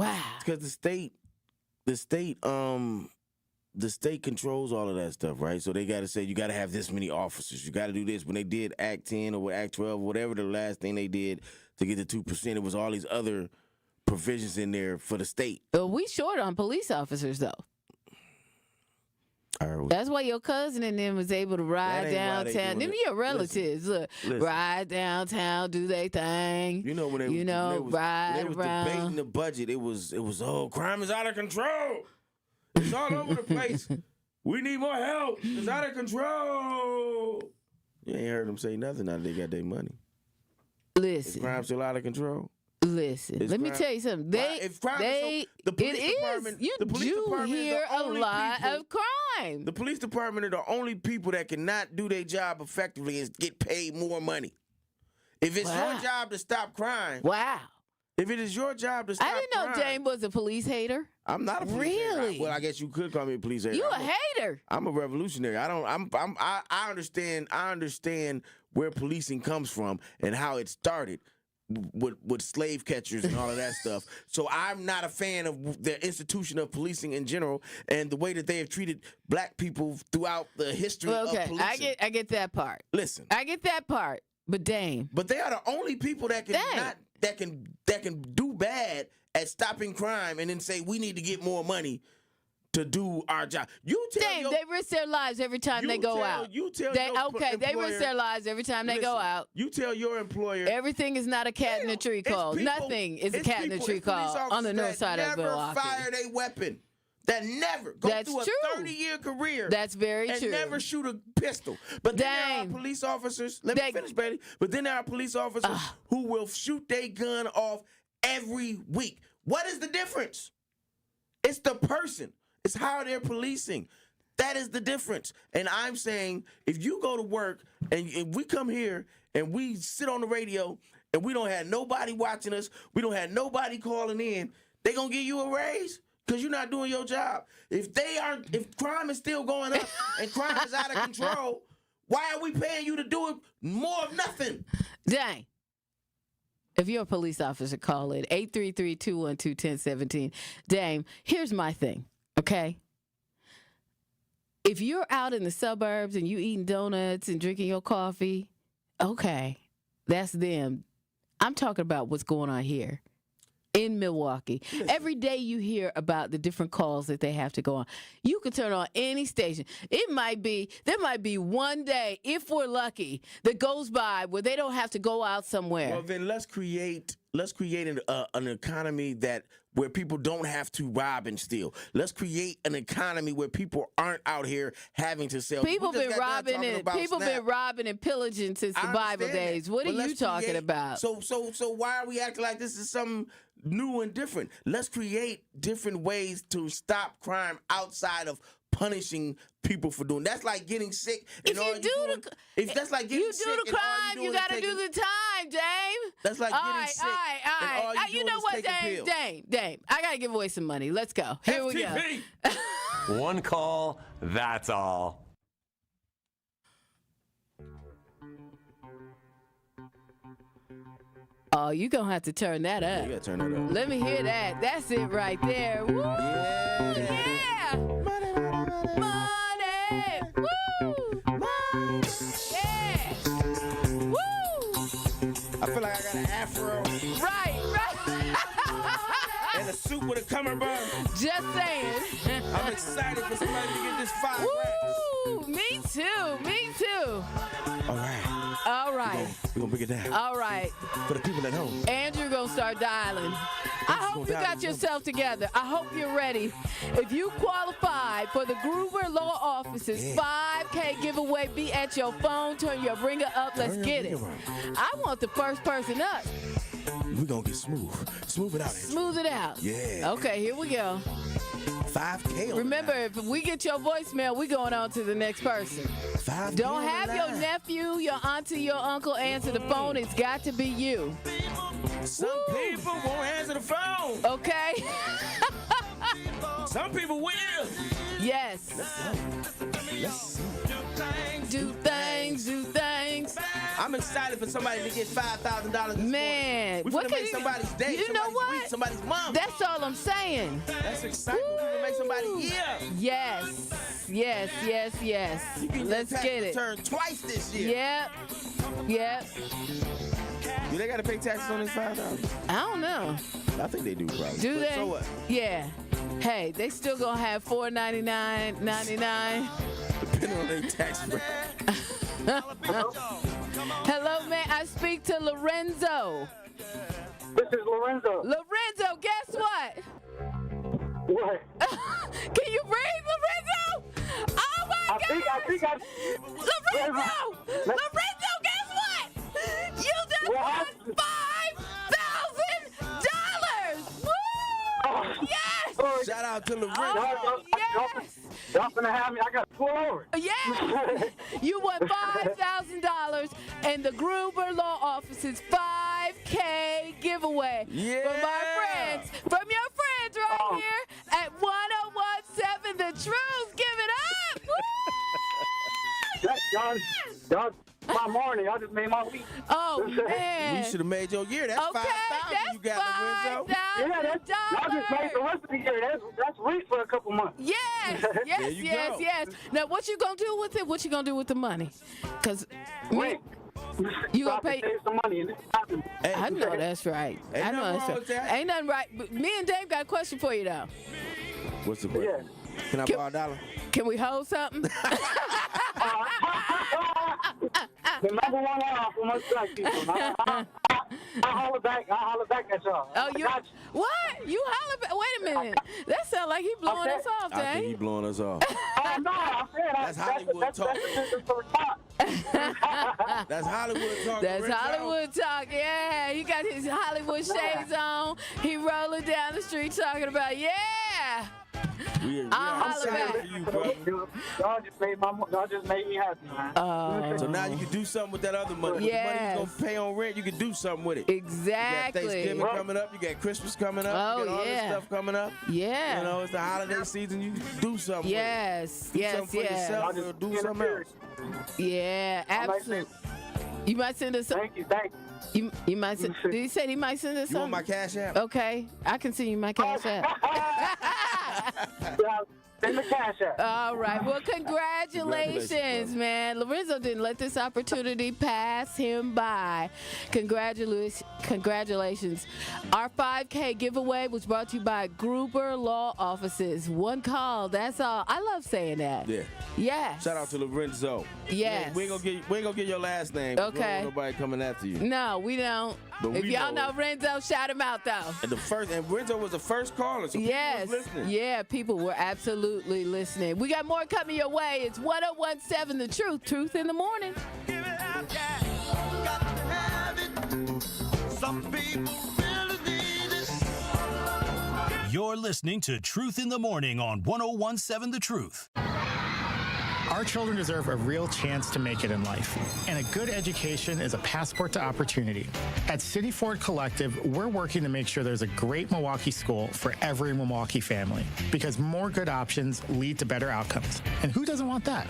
the state controls all of that stuff, right? So they got to say you got to have this many officers. You got to do this. When they did Act 10 or Act 12, whatever the last thing they did to get to 2%, it was all these other provisions in there for the state. But we short on police officers, though. That's why your cousin and them was able to ride downtown. Them your relatives. Listen. Ride downtown, do their thing. You know when they ride was around. Debating the budget, it was crime is out of control. It's all over the place. We need more help. It's out of control. You ain't heard them say nothing now that they got their money. Listen. Is crime still out of control? Listen, let me tell you something. The police department hear a lot of crime. The police department are the only people that cannot do their job effectively and get paid more money. If it's your job to stop crime. Wow. If it is your job to stop crime. I didn't know Dame was a police hater. I'm not a police hater. Well, I guess you could call me a police hater. You a hater. I'm a revolutionary. I understand where policing comes from and how it started with slave catchers and all of that stuff. So I'm not a fan of the institution of policing in general and the way that they have treated black people throughout the history of policing. I get that part. Listen. I get that part. But Dame. But they are the only people that can do bad at stopping crime and then say we need to get more money to do our job. They risk their lives every time they go out. They risk their lives every time they go out. You tell your employer. Everything is not a cat in a tree call. Nothing is a cat in a tree call on the north side of Milwaukee. Never fired a weapon. That never go through a 30-year career. That's very true. And never shoot a pistol. But then there are police officers. Let me finish, Betty. But then there are police officers who will shoot their gun off every week. What is the difference? It's the person. It's how they're policing. That is the difference. And I'm saying if you go to work and if we come here and we sit on the radio and we don't have nobody watching us, we don't have nobody calling in, they going to give you a raise? Because you're not doing your job. If crime is still going up and crime is out of control, why are we paying you to do it more of nothing? Dang. If you're a police officer, call it 833-212-1017. Dame, here's my thing, okay? If you're out in the suburbs and you eating donuts and drinking your coffee, okay, that's them. I'm talking about what's going on here in Milwaukee. Listen. Every day you hear about the different calls that they have to go on. You can turn on any station. There might be one day, if we're lucky, that goes by where they don't have to go out somewhere. Well, then let's create an economy where people don't have to rob and steal. Let's create an economy where people aren't out here having to sell. People been robbing and pillaging since the Bible days. What are you talking about? So why are we acting like this is something new and different? Let's create different ways to stop crime outside of punishing people for doing. That's like getting sick. If you do the crime, you got to do the time, Dame. That's like getting sick. All you know what, Dame? I got to give away some money. Let's go. Here we go. One call, that's all. Oh, you're going to have to turn that up. You got to turn that up. Let me hear that. That's it right there. Woo! Yeah! Money! Woo! Money! Yeah! Woo! I feel like I got an afro. Right. And a suit with a cummerbund. Just saying. I'm excited for somebody to get this 5 Woo! Me too. All right. We're going to break it down. All right. For the people at home. Andrew going to start dialing. I hope you got yourself together. I hope you're ready. If you qualify for the Gruber Law Office's 5K giveaway, be at your phone, turn your ringer up. Let's get it. I want the first person up. We're going to get smooth. Smooth it out, Andrew. Smooth it out. Yeah. Okay, here we go. 5K. Remember, if we get your voicemail, we going on to the next person. 5K. Don't have your nephew, your auntie, your uncle answer the phone. It's got to be you. Some people won't answer the phone. Okay. Some people will. Yes. Let's do things. I'm excited for somebody to get $5,000. Man, we're going to make somebody's day. You know what? Week, somebody's mom. That's all I'm saying. That's exciting. We're going to make somebody's year. Yes. Let's get it. Turn twice this year. Yep. Do they got to pay taxes on this $5,000? I don't know. I think they do probably. Do they? So what? Yeah. Hey, they still going to have $499.99. Depending on their tax bracket. Hello, may I speak to Lorenzo? This is Lorenzo. Lorenzo, guess what? What? Can you breathe, Lorenzo? Oh my God! Lorenzo, guess what? You just won $5,000. out to Lorenzo. Oh, yes. Y'all finna have me. I got to pull over. Yes. You won $5,000 and the Gruber Law Office's 5K giveaway from your friends right here at 1017 The Truth. Give it up. Y'all, my morning. Y'all just made my week. Oh, man. We should have made your year. That's $5,000 you got, Lorenzo. Yeah, y'all just made the rest of the year. That's week for a couple months. Yes. Now, what you going to do with it? What you going to do with the money? Because you gonna pay some money. I know that's right. I know that's right. Ain't nothing right. But me and Dave got a question for you though. What's the question? Can I borrow a dollar? Can we hold something? The number one law for most black people. I'll holler back at y'all. Oh, what? You holler back? Wait a minute. That sounds like he blowing us off, Dave. I think he blowing us off. No, I said that's Hollywood talk. That's Hollywood talk. That's Hollywood talk. Yeah, he got his Hollywood shades on. He rolling down the street talking about, I'll holler back. Y'all just made me happy, man. So now you can do something with that other money. Yes. The money you gonna pay on rent, you can do something with it. Exactly. You got Thanksgiving coming up. You got Christmas coming up. You got all this stuff coming up. Yeah. You know, it's the holiday season. You can do something with it. Yes. Do something for yourself or do something else. Yeah, absolutely. You might send us some. Thank you. You might send. Did he say he might send us something? You want my Cash App? Okay, I can send you my Cash App. Send the Cash App. All right. Well, congratulations, man. Lorenzo didn't let this opportunity pass him by. Congratulations. Our 5K giveaway was brought to you by Gruber Law Offices. One call, that's all. I love saying that. Yeah. Yes. Shout out to Lorenzo. Yes. Yeah, we ain't gonna get your last name. Okay. We don't want nobody coming after you. No, we don't. But if y'all know Renzo, shout him out though. And Renzo was the first caller, so people was listening. Yeah, people were absolutely listening. We got more coming your way. It's 1017 The Truth. Truth in the morning. Give it out, yeah. Got to have it. Some people really need it. You're listening to Truth in the Morning on 1017 The Truth. Our children deserve a real chance to make it in life, and a good education is a passport to opportunity. At City Ford Collective, we're working to make sure there's a great Milwaukee school for every Milwaukee family, because more good options lead to better outcomes. And who doesn't want that?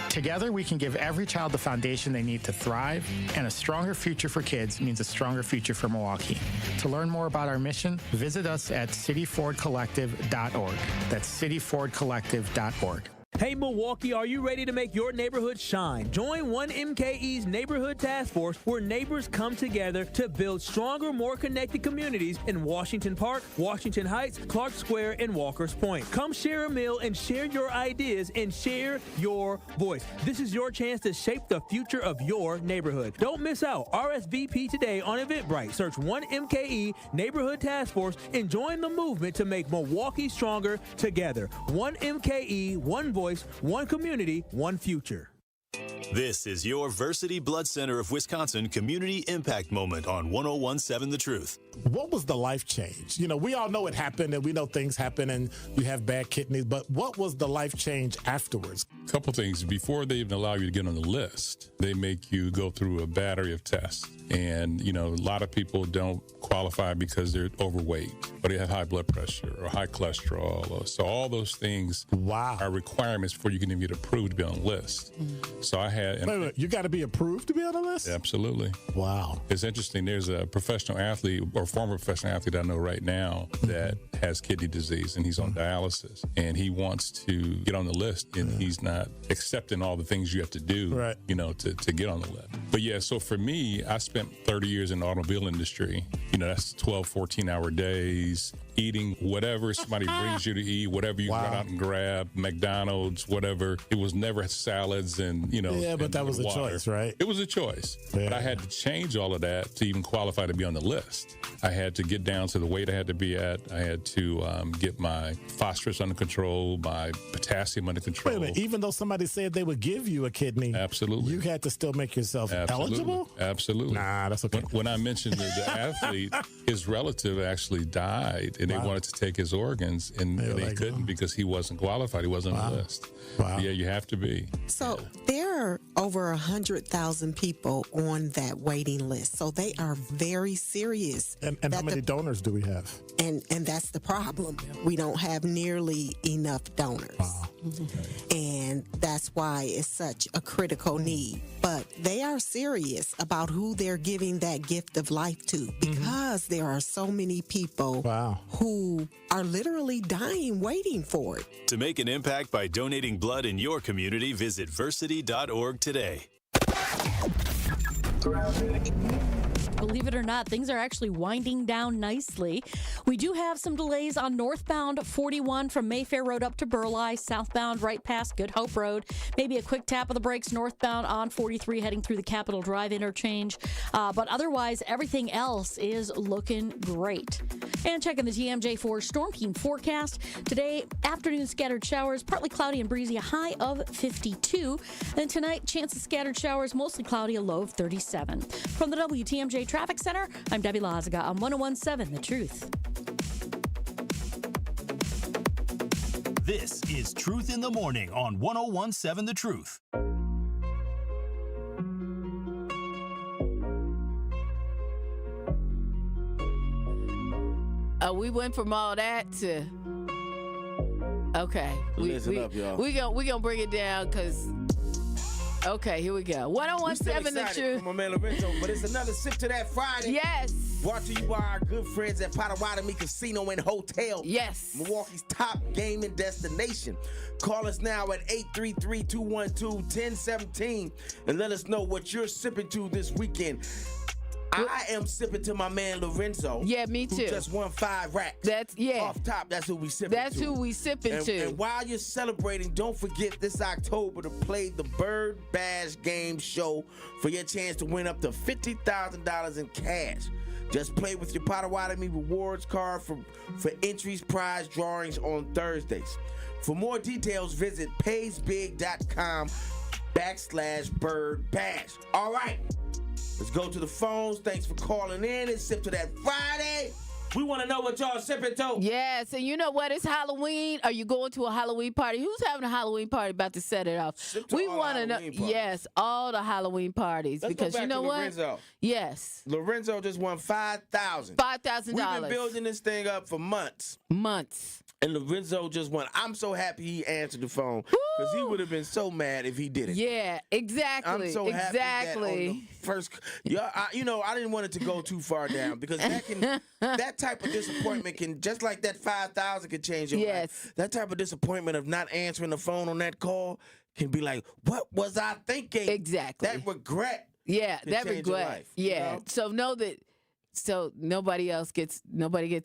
Together, we can give every child the foundation they need to thrive, and a stronger future for kids means a stronger future for Milwaukee. To learn more about our mission, visit us at cityfordcollective.org. That's cityfordcollective.org. Hey Milwaukee, are you ready to make your neighborhood shine? Join 1MKE's Neighborhood Task Force, where neighbors come together to build stronger, more connected communities in Washington Park, Washington Heights, Clark Square, and Walker's Point. Come share a meal and share your ideas and share your voice. This is your chance to shape the future of your neighborhood. Don't miss out. RSVP today on Eventbrite. Search 1MKE Neighborhood Task Force and join the movement to make Milwaukee stronger together. 1MKE, one voice, one community, one future. This is your Versity Blood Center of Wisconsin Community Impact Moment on 1017 The Truth. What was the life change? You know, we all know it happened and we know things happen and you have bad kidneys, but what was the life change afterwards? A couple things. Before they even allow you to get on the list, they make you go through a battery of tests. And, you know, a lot of people don't qualify because they're overweight or they have high blood pressure or high cholesterol. So all those things are requirements before you can even get approved to be on the list. So I had... Wait, you got to be approved to be on the list? Absolutely. Wow. It's interesting. There's a professional athlete or former professional athlete I know right now that has kidney disease and he's on dialysis and he wants to get on the list and he's not accepting all the things you have to do, you know, to get on the list. But yeah, so for me, I spent 30 years in the automobile industry. You know, that's 12, 14-hour days, eating whatever somebody brings you to eat, whatever you run out and grab, McDonald's, whatever. It was never salads and, you know. Yeah, but that was a choice, right? It was a choice. Yeah. But I had to change all of that to even qualify to be on the list. I had to get down to the weight I had to be at. I had to get my phosphorus under control, my potassium under control. Wait a minute, even though somebody said they would give you a kidney, absolutely, you had to still make yourself eligible? Absolutely. Nah, that's okay. When I mentioned the athlete, his relative actually died and they wanted to take his organs, and they couldn't because he wasn't qualified. He wasn't on the list. Wow. Yeah, you have to be. So there are over 100,000 people on that waiting list. So they are very serious. And how many donors do we have? And that's the problem. We don't have nearly enough donors. Wow. And that's why it's such a critical need. But they are serious about who they're giving that gift of life to, because there are so many people who are literally dying waiting for it. To make an impact by donating blood in your community, visit versity.org today. Believe it or not, things are actually winding down nicely. We do have some delays on northbound 41 from Mayfair Road up to Burleigh, southbound right past Good Hope Road. Maybe a quick tap of the brakes northbound on 43 heading through the Capitol Drive interchange. But otherwise, everything else is looking great. And checking the TMJ4 Storm Team forecast. Today, afternoon scattered showers, partly cloudy and breezy, a high of 52. Then tonight, chance of scattered showers, mostly cloudy, a low of 37. From the WTMJ Traffic Center, I'm Debbie Lazaga on 101.7 The Truth. This is Truth in the Morning on 101.7 The Truth. We went from all that to okay. Listen up, y'all. We gonna bring it down because okay, here we go. 101.7 The Truth. From my man Lorenzo, but it's another Sip to That Friday. Yes. Brought to you by our good friends at Potawatomi Casino and Hotel. Yes. Milwaukee's top gaming destination. Call us now at 833-212-1017 and let us know what you're sipping to this weekend. I am sipping to my man Lorenzo. Yeah, me too. Who just won 5 racks. That's off top. That's who we sipping That's to. who we sipping to. And while you're celebrating, don't forget this October to play the Bird Bash Game Show for your chance to win up to $50,000 in cash. Just play with your Potawatomi rewards card for entries, prize drawings on Thursdays. For more details, visit paysbig.com/Bird Bash. All right. Let's go to the phones. Thanks for calling in. It's Sip to That Friday. We want to know what y'all sipping to. Yes, and you know what? It's Halloween. Are you going to a Halloween party? Who's having a Halloween party about to set it off? We want to know. Yes, all the Halloween parties. Let's because go back you know to what? Lorenzo. Yes. Lorenzo just won $5,000. $5,000. We've been building this thing up for months. And Lorenzo just won. I'm so happy he answered the phone because he would have been so mad if he didn't. Yeah, exactly. I'm so happy that on the first. I didn't want it to go too far down because that type of disappointment can, just like that 5,000 can change your life. That type of disappointment of not answering the phone on that call can be like, what was I thinking? Exactly. That regret. Yeah, can that change your regret. life, Yeah. you know? So know that. So nobody gets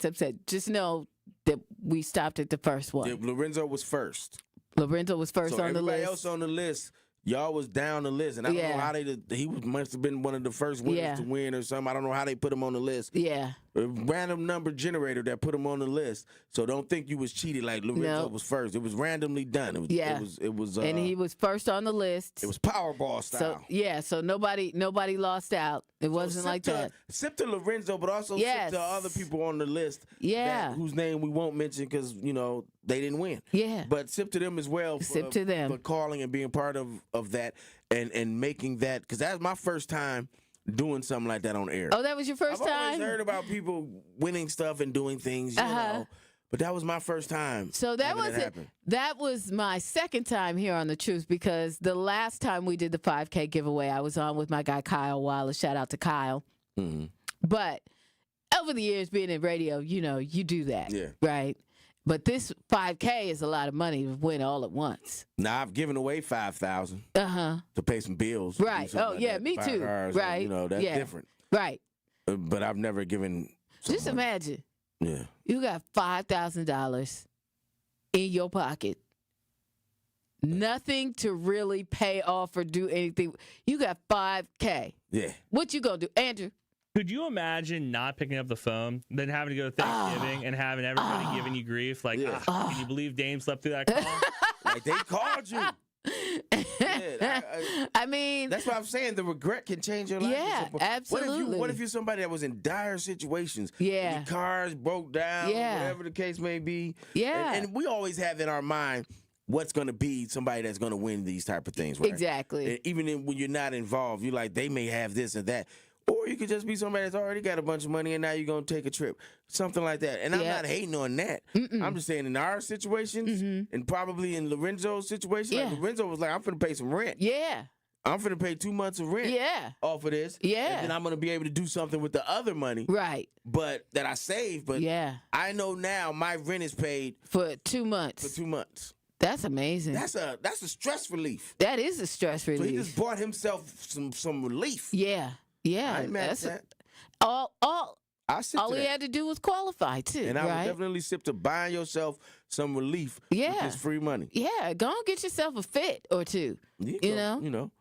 upset. Just know that we stopped at the first one. Yeah, Lorenzo was first. Lorenzo was first So on the list. everybody else on the list, y'all was down the list, and I don't know how must have been one of the first winners to win or something. I don't know how they put him on the list. Yeah. A random number generator that put him on the list. So don't think you was cheated like Lorenzo was first. It was randomly done. It was and he was first on the list. It was Powerball style. So nobody lost out. It wasn't like that. Sip to Lorenzo, but also sip to other people on the list. Yeah. Whose name we won't mention because they didn't win. Yeah. But sip to them as well. Sip to them for calling and being part of that and making that, because that was my first time doing something like that on air. Oh, that was your first time? I've always heard about people winning stuff and doing things, you know. But that was my first time. So that was my second time here on The Truth, because the last time we did the 5K giveaway, I was on with my guy Kyle Wallace. Shout out to Kyle. Mm-hmm. But over the years being in radio, you do that. Yeah. Right? But this 5K is a lot of money to win all at once. Now, I've given away $5,000 to pay some bills. Right. Oh, yeah, me too. Right. That's different. Right. But I've never given. Just imagine. Yeah. You got $5,000 in your pocket. Nothing to really pay off or do anything. You got $5K. Yeah. What you gonna do, Andrew? Could you imagine not picking up the phone, then having to go to Thanksgiving and having everybody giving you grief? Like, can you believe Dame slept through that call? Like, they called you. I mean, that's what I'm saying. The regret can change your life. Yeah, absolutely. What if you're somebody that was in dire situations? Yeah. Your cars broke down, whatever the case may be. Yeah. And we always have in our mind what's going to be somebody that's going to win these type of things, right? Exactly. And even when you're not involved, you're like, they may have this and that. Or you could just be somebody that's already got a bunch of money and now you're going to take a trip. Something like that. And I'm not hating on that. I'm just saying in our situations and probably in Lorenzo's situation, like Lorenzo was like, I'm going to pay some rent. Yeah. I'm going to pay 2 months of rent off of this. Yeah. And then I'm going to be able to do something with the other money. Right. But that I saved. But I know now my rent is paid. For 2 months. For 2 months. That's amazing. That's a stress relief. That is a stress relief. So he just bought himself some relief. Yeah. Yeah. I ain't mad at that. All he had to do was qualify too. And I would definitely sip to buying yourself some relief with this free money. Yeah, go and get yourself a fit or two. You know?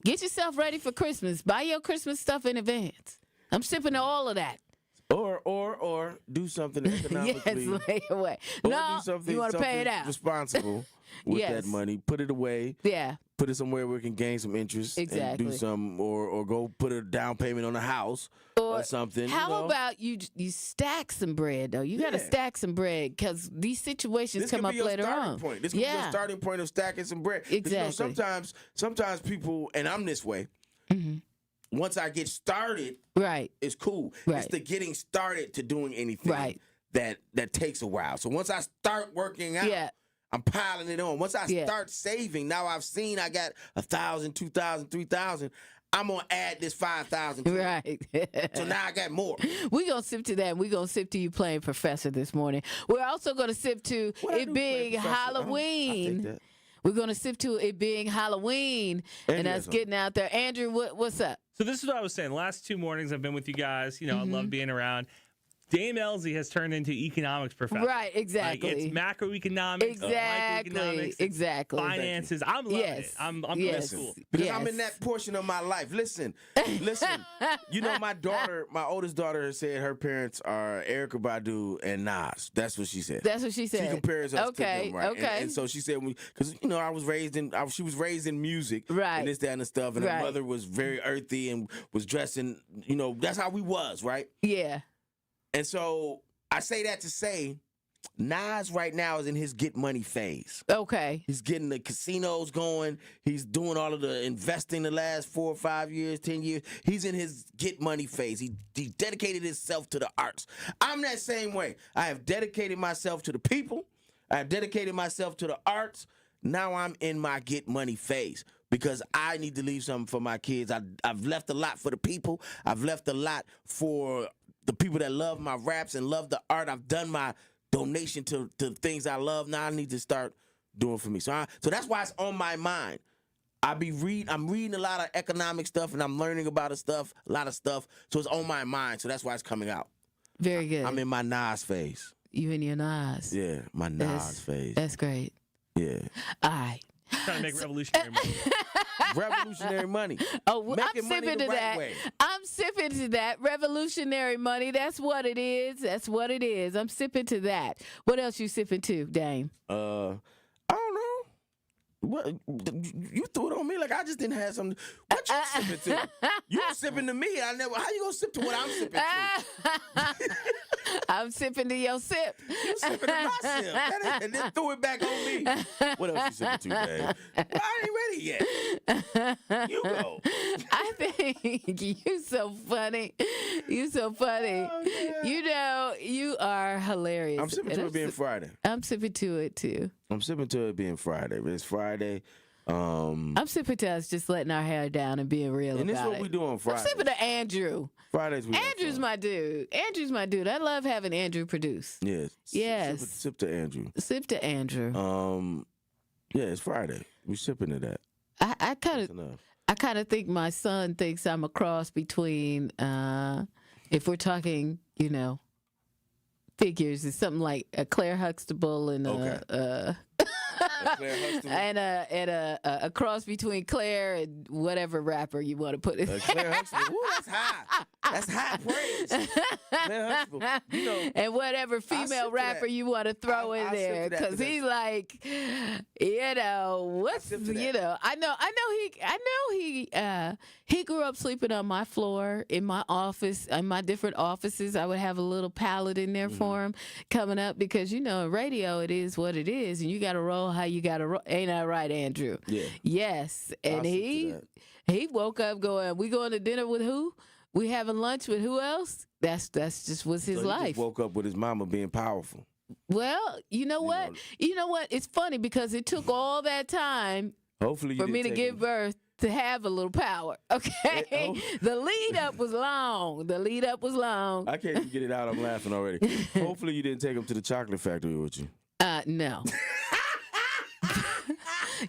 Get yourself ready for Christmas. Buy your Christmas stuff in advance. I'm sipping to all of that. Or do something economically. Yes, lay away. Or no, do something, you want to pay it out. Responsible with that money. Put it away. Yeah. Put it somewhere where it can gain some interest. Exactly. And do some, or go put a down payment on a house or something. How about you stack some bread, though? You got to stack some bread because these situations come up later on. This could be your starting point of stacking some bread. Exactly. Sometimes people, and I'm this way, once I get started, it's cool. It's the getting started to doing anything that takes a while. So once I start working out, I'm piling it on. Once I start saving, now I got 1,000, 2,000, 3,000. I'm gonna add this 5,000. Right. So now I got more. We're gonna sip to that. We're gonna sip to you playing Professor this morning. We're also gonna sip to it being Halloween. We're gonna sip to it being Halloween and us getting out there. Andrew, what's up? So this is what I was saying. The last 2 mornings I've been with you guys. I love being around. Dame Elsie has turned into economics professor. Right, exactly. Like it's macroeconomics, exactly, exactly, finances. I'm loving it. I'm going to school. Because I'm in that portion of my life. Listen. My oldest daughter said her parents are Erykah Badu and Nas. That's what she said. That's what she said. She compares us to them, right? Okay. And so she said, because she was raised in music, right? And this, that, and the stuff. And her mother was very earthy and was dressing. That's how we was, right? Yeah. And so I say that to say, Nas right now is in his get money phase. Okay. He's getting the casinos going. He's doing all of the investing the last 4 or 5 years, 10 years. He's in his get money phase. He dedicated himself to the arts. I'm that same way. I have dedicated myself to the people. I have dedicated myself to the arts. Now I'm in my get money phase because I need to leave something for my kids. I've left a lot for the people. I've left a lot for the people that love my raps and love the art. I've done my donation to things I love. Now I need to start doing for me. So that's why it's on my mind. I'm reading a lot of economic stuff and I'm learning about a lot of stuff. So it's on my mind. So that's why it's coming out. Very good. I'm in my Nas phase. You in your Nas. Yeah, my Nas phase. That's great. Yeah. All right. Trying to make revolutionary money. Revolutionary money. Oh, I'm sipping to that. I'm sipping to that. Revolutionary money. That's what it is. That's what it is. I'm sipping to that. What else you sipping to, Dame? I don't know. What you threw it on me like I just didn't have something. What you sipping to? You sipping to me. How you gonna sip to what I'm sipping to? I'm sipping to your sip. You sipping to my sip. And then threw it back on me. What else you sipping to, Dave? Well, I ain't ready yet. You go. I think you so funny. You so funny. Oh, you are hilarious. I'm sipping to it being Friday. I'm sipping to it too. I'm sipping to it being Friday. It's Friday. I'm sipping to us just letting our hair down and being real about it. And this is what we do on Friday. I'm sipping to Andrew. Fridays we Andrew's my dude. Andrew's my dude. I love having Andrew produce. Yes. Yes. Sip to Andrew. Sip to Andrew. Yeah, it's Friday. We sipping to that. I kind of think my son thinks I'm a cross between if we're talking, figures, it's something like a Claire Huxtable and and a cross between Claire and whatever rapper you want to put it. Claire Huxtable. Ooh, that's high. That's high praise. Claire Huxtable. You know, and whatever female rapper you want to throw in there, because he's like, you know, what's you know. I know he grew up sleeping on my floor in my office, in my different offices. I would have a little pallet in there for him coming up, because you know, in radio it is what it is, and you got to roll how you got to roll. Ain't that right, Andrew? Yeah. Yes, and he woke up going, "We going to dinner with who? We having lunch with who else?" That's just was his life. He just woke up with his mama being powerful. Well, you know what? It's funny because it took all that time for me to give birth to have a little power. Okay, the lead up was long. I can't even get it out. I'm laughing already. Hopefully you didn't take him to the chocolate factory with you. No.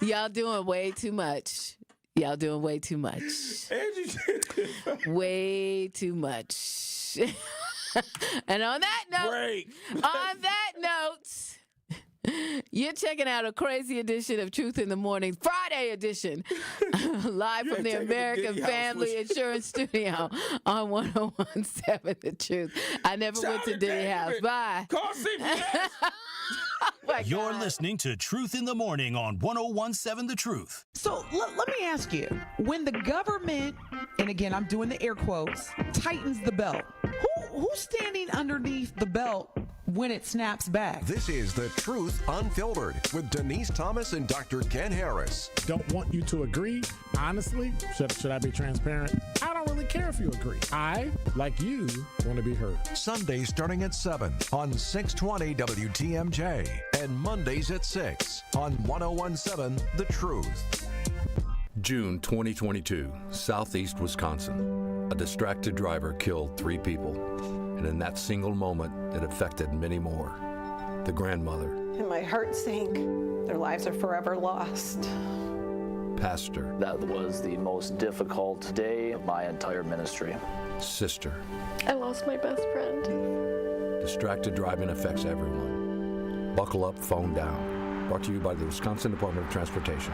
Y'all doing way too much. Way too much. And on that note, you're checking out a crazy edition of Truth in the Morning, Friday edition, live from the American Family Insurance Studio on 101.7 The Truth. I never went to Diddy House. Bye. Call CPS. You're listening to Truth in the Morning on 101.7 The Truth. So let me ask you, when the government, and again, I'm doing the air quotes, tightens the belt, who's standing underneath the belt when it snaps back? This is The Truth Unfiltered with Denise Thomas and Dr. Ken Harris. Don't want you to agree. Honestly, should I be transparent? I don't really care if you agree. I, like you, want to be heard. Sundays starting at 7 on 620 WTMJ and Mondays at 6 on 101.7 The Truth. June 2022, southeast Wisconsin. A distracted driver killed 3 people, and in that single moment, it affected many more. The grandmother. And my heart sank. Their lives are forever lost. Pastor. That was the most difficult day of my entire ministry. Sister. I lost my best friend. Distracted driving affects everyone. Buckle up, phone down. Brought to you by the Wisconsin Department of Transportation.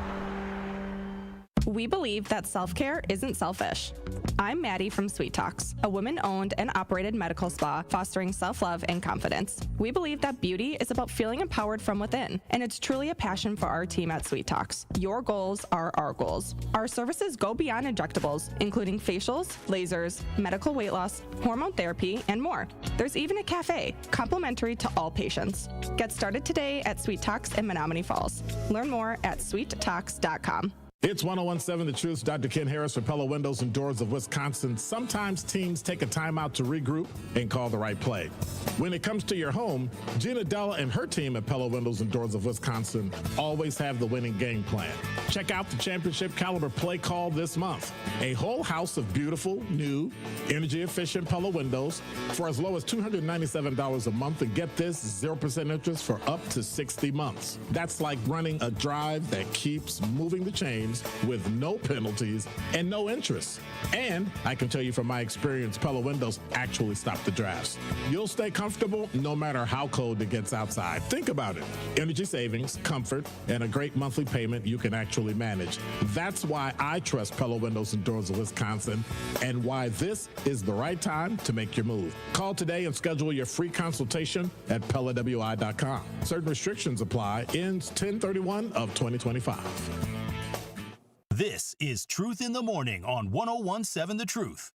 We believe that self-care isn't selfish. I'm Maddie from Sweet Talks, a women-owned and operated medical spa fostering self-love and confidence. We believe that beauty is about feeling empowered from within, and it's truly a passion for our team at Sweet Talks. Your goals are our goals. Our services go beyond injectables, including facials, lasers, medical weight loss, hormone therapy, and more. There's even a cafe, complimentary to all patients. Get started today at Sweet Talks in Menominee Falls. Learn more at sweettalks.com. It's 101.7 The Truth. Dr. Ken Harris for Pella Windows and Doors of Wisconsin. Sometimes teams take a timeout to regroup and call the right play. When it comes to your home, Gina Della and her team at Pella Windows and Doors of Wisconsin always have the winning game plan. Check out the championship caliber play call this month. A whole house of beautiful, new, energy-efficient Pella windows for as low as $297 a month, and get this, 0% interest for up to 60 months. That's like running a drive that keeps moving the chains with no penalties and no interest. And I can tell you from my experience, Pella windows actually stop the drafts. You'll stay comfortable no matter how cold it gets outside. Think about it. Energy savings, comfort, and a great monthly payment you can actually manage. That's why I trust Pella Windows and Doors of Wisconsin, and why this is the right time to make your move. Call today and schedule your free consultation at PellaWI.com. Certain restrictions apply. Ends 10/31 of 2025. This is Truth in the Morning on 101.7 The Truth.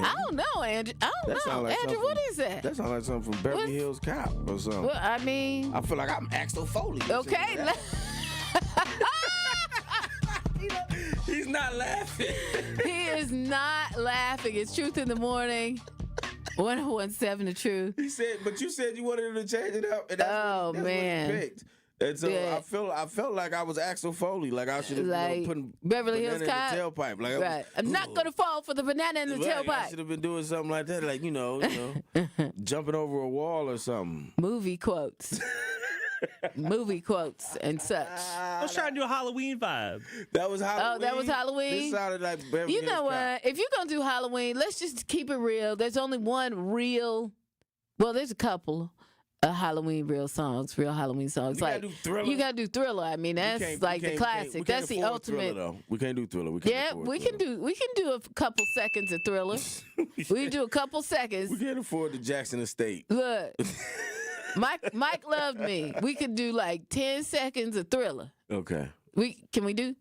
I don't know, Andrew. I don't know. Like Andrew, what is that? That sounds like something from Beverly Hills Cop or something. Well, I mean, I feel like I'm Axel Foley. Okay. He's not laughing. He is not laughing. It's Truth in the Morning. 1017 The Truth. He said, but you said you wanted him to change it up. And that's what he picked. And so I felt like I was Axel Foley, like I should have putting Beverly Hills Cop in the tailpipe. Like, right. I'm not gonna fall for the banana in the tailpipe. I should have been doing something like that, like jumping over a wall or something. Movie quotes. Movie quotes and such. I was trying to do a Halloween vibe. That was Halloween. Oh, that was Halloween? This sounded like Beverly Hills You know Cop. what? If you're going to do Halloween, let's just keep it real. There's only one real, well, there's a couple of Halloween real Halloween songs. You gotta do Thriller. You got to do Thriller. I mean, that's like the classic. That's the ultimate. Thriller, though. We can't do Thriller. We can do a couple seconds of Thriller. We can do a couple seconds. We can't afford the Jackson Estate. Look. Mike loved me. We could do like 10 seconds of Thriller. Okay. Can we do?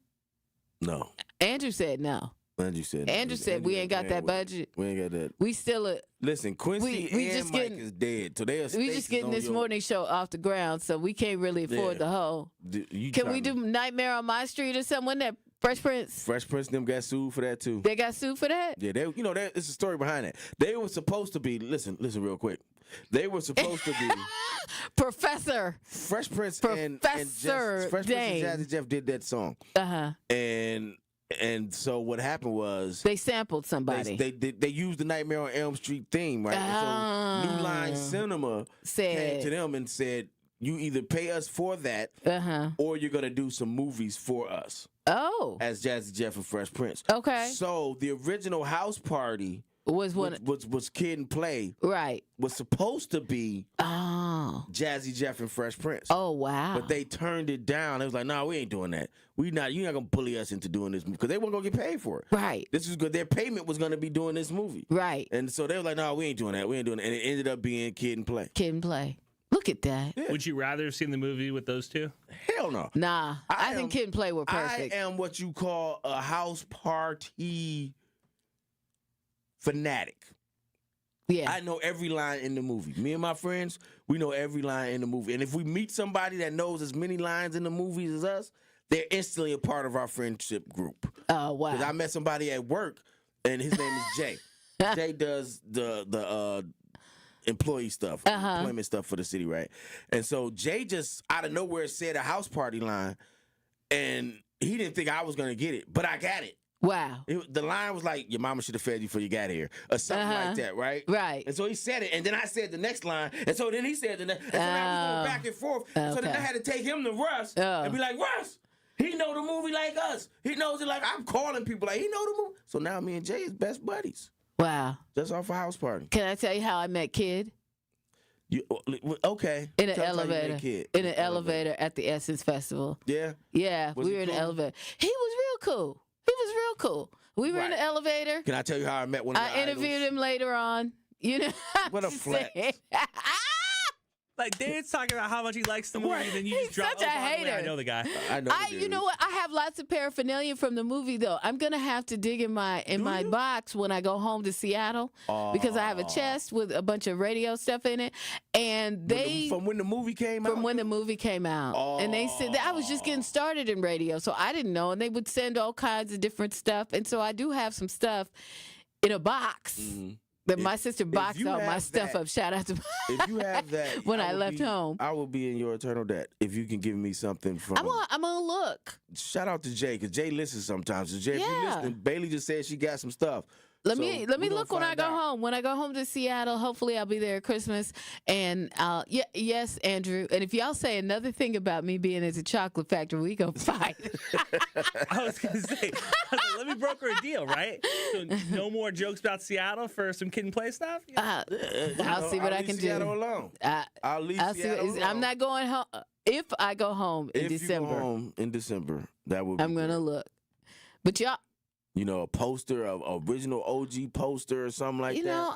No. Andrew said no. Andrew said we ain't got that budget. We ain't got that. We still listen. Quincy and Mike is dead. So we just getting this morning show off the ground, so we can't really afford the whole. Can we do Nightmare on My Street or something? That Fresh Prince. Fresh Prince them got sued for that too. They got sued for that. Yeah, it's a story behind that. They were supposed to be. Listen, real quick. They were supposed to be Professor Fresh Prince and Jazzy Jeff did that song. And so what happened was they sampled somebody. They used the Nightmare on Elm Street theme, right? So New Line Cinema came to them and said, "You either pay us for that, or you're gonna do some movies for us." Oh, as Jazzy Jeff and Fresh Prince. Okay. So the original House Party was Kid and Play. Right. Was supposed to be Jazzy Jeff and Fresh Prince. Oh wow. But they turned it down. They was like, "No, we ain't doing that. You're not gonna bully us into doing this movie," because they weren't gonna get paid for it. Right. This is good. Their payment was gonna be doing this movie. Right. And so they were like, "No, we ain't doing that. We ain't doing that." And it ended up being Kid and Play. Kid and Play. Look at that. Yeah. Would you rather have seen the movie with those two? Hell no. Nah. I think Kid and Play were perfect. I am what you call a house party fanatic. Yeah. I know every line in the movie. Me and my friends, we know every line in the movie. And if we meet somebody that knows as many lines in the movies as us, they're instantly a part of our friendship group. Oh, wow. Because I met somebody at work, and his name is Jay. Jay does the employee stuff, employment stuff for the city, right? And so Jay just out of nowhere said a house party line, and he didn't think I was going to get it, but I got it. Wow. The line was like, "Your mama should have fed you before you got here," or something like that, right? Right. And so he said it, and then I said the next line, and so then he said the next, and so now we going back and forth. So then I had to take him to Russ and be like, "Russ, he know the movie like us. He knows it like I'm calling people like he know the movie." So now me and Jay is best buddies. Wow. Just off a house party. Can I tell you how I met Kid? Okay. In an elevator. In an elevator at the Essence Festival. Yeah. Yeah. Was we he were in the cool? elevator. He was real cool. We were in the elevator. Can I tell you how I met one of the I interviewed him later on. You know. What a flex. Like, Dan's talking about how much he likes the movie, and then you just drop. Such a hater. I know the guy. I know. You know what? I have lots of paraphernalia from the movie, though. I'm gonna have to dig in my box when I go home to Seattle because I have a chest with a bunch of radio stuff in it, and from when the movie came out. From when the movie came out, and they said that I was just getting started in radio, so I didn't know, and they would send all kinds of different stuff, and so I do have some stuff in a box. Mm-hmm. That my sister boxed all my stuff up. Shout out to if you have that when I left home. I will be in your eternal debt if you can give me something from. I'm gonna look. Shout out to Jay because Jay listens sometimes. So Jay, if you listen, Bailey just said she got some stuff. Let me look when I go home. When I go home to Seattle, hopefully I'll be there at Christmas. And yes, Andrew. And if y'all say another thing about me being at the chocolate factory, we gonna fight. I was gonna say, let me broker a deal, right? So no more jokes about Seattle for some Kid and Play stuff. I'll see what I can do. Seattle alone. I'll leave Seattle alone. I'm not going home. If I go home in December. You go home in December, that will be I'm gonna look. But y'all. You know, a poster, of original OG poster or something like that. You know,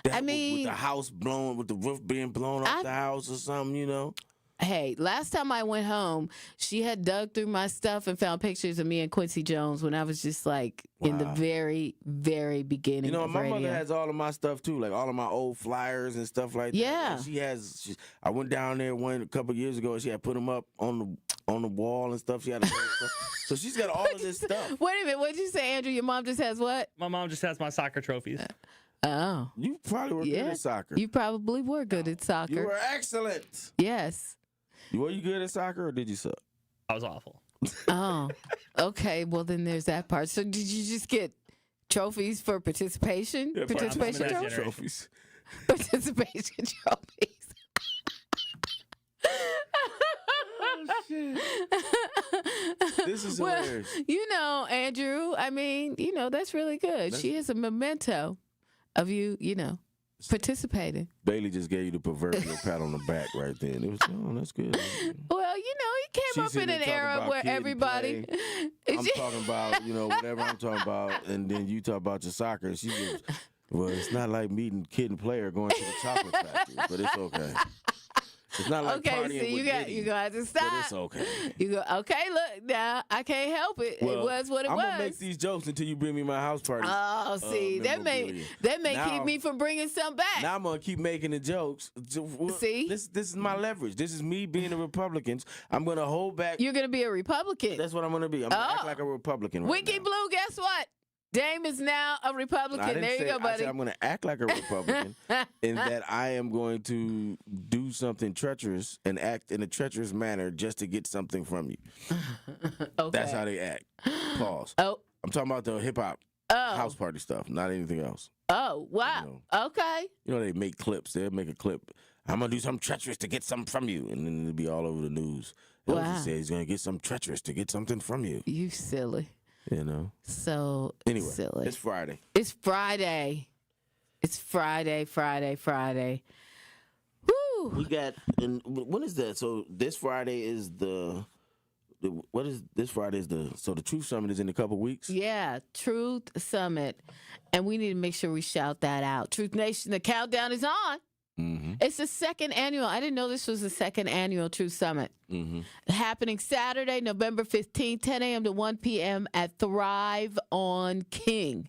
I mean, with the house blown, with the roof being blown off the house or something. You know. Hey, last time I went home, she had dug through my stuff and found pictures of me and Quincy Jones when I was just like in the very, very beginning. You know, of my radio. mother has all of my stuff too, like all of my old flyers and stuff like that. Yeah, and I went down there a couple of years ago, and she had put them up on the wall and stuff. She had so she's got all of this stuff. Wait a minute, what did you say, Andrew? Your mom just has what? My mom just has my soccer trophies. Oh. You probably were good at soccer. You probably were good at soccer. You were excellent. Yes. Were you good at soccer or did you suck? I was awful. Oh, okay. Well, then there's that part. So did you just get trophies for participation? Yeah, participation trophies. Participation trophies. This is hilarious. You know, Andrew, I mean, you know, that's really good. She is a memento of you, you know, participating. Bailey just gave you the proverbial pat on the back right then. It was, that's good. Well, you know, he came up in an era where everybody. I'm talking about, whatever I'm talking about, and then you talk about your soccer. And she goes, well, it's not like meeting kid and player going to the chocolate factory, but it's okay. It's not like partying so with Diddy, you got to stop. but it's okay. You go, okay, look, now I can't help it. Well, it was what it I'm was. gonna make these jokes until you bring me my house party. Oh, see, that may Now- keep me from bringing some back. Now I'm gonna keep making the jokes. See? This is my leverage. This is me being a Republican. I'm gonna hold back. You're gonna be a Republican. That's what I'm gonna be. I'm gonna act like a Republican right Winky now. Blue, guess what? Dame is now a Republican. I didn't There you say- go, I buddy. said I'm gonna act like a Republican in that I am going to do something treacherous and act in a treacherous manner just to get something from you. Okay. That's how they act. Pause. Oh. I'm talking about the hip hop house party stuff, not anything else. Oh, wow. Okay. They make clips. They'll make a clip. I'm going to do something treacherous to get something from you. And then it'll be all over the news. Wow. Elvis said he's going to get something treacherous to get something from you. You silly. So Anyway, silly. it's Friday. It's Friday. It's Friday. Woo! We got, and when is that? So this Friday is the Truth Summit is in a couple weeks? Yeah, Truth Summit. And we need to make sure we shout that out. Truth Nation, the countdown is on. Mm-hmm. It's the second annual. I didn't know this was the second annual Truth Summit. Mm-hmm. Happening Saturday, November 15th, 10 a.m. to 1 p.m. at Thrive on King.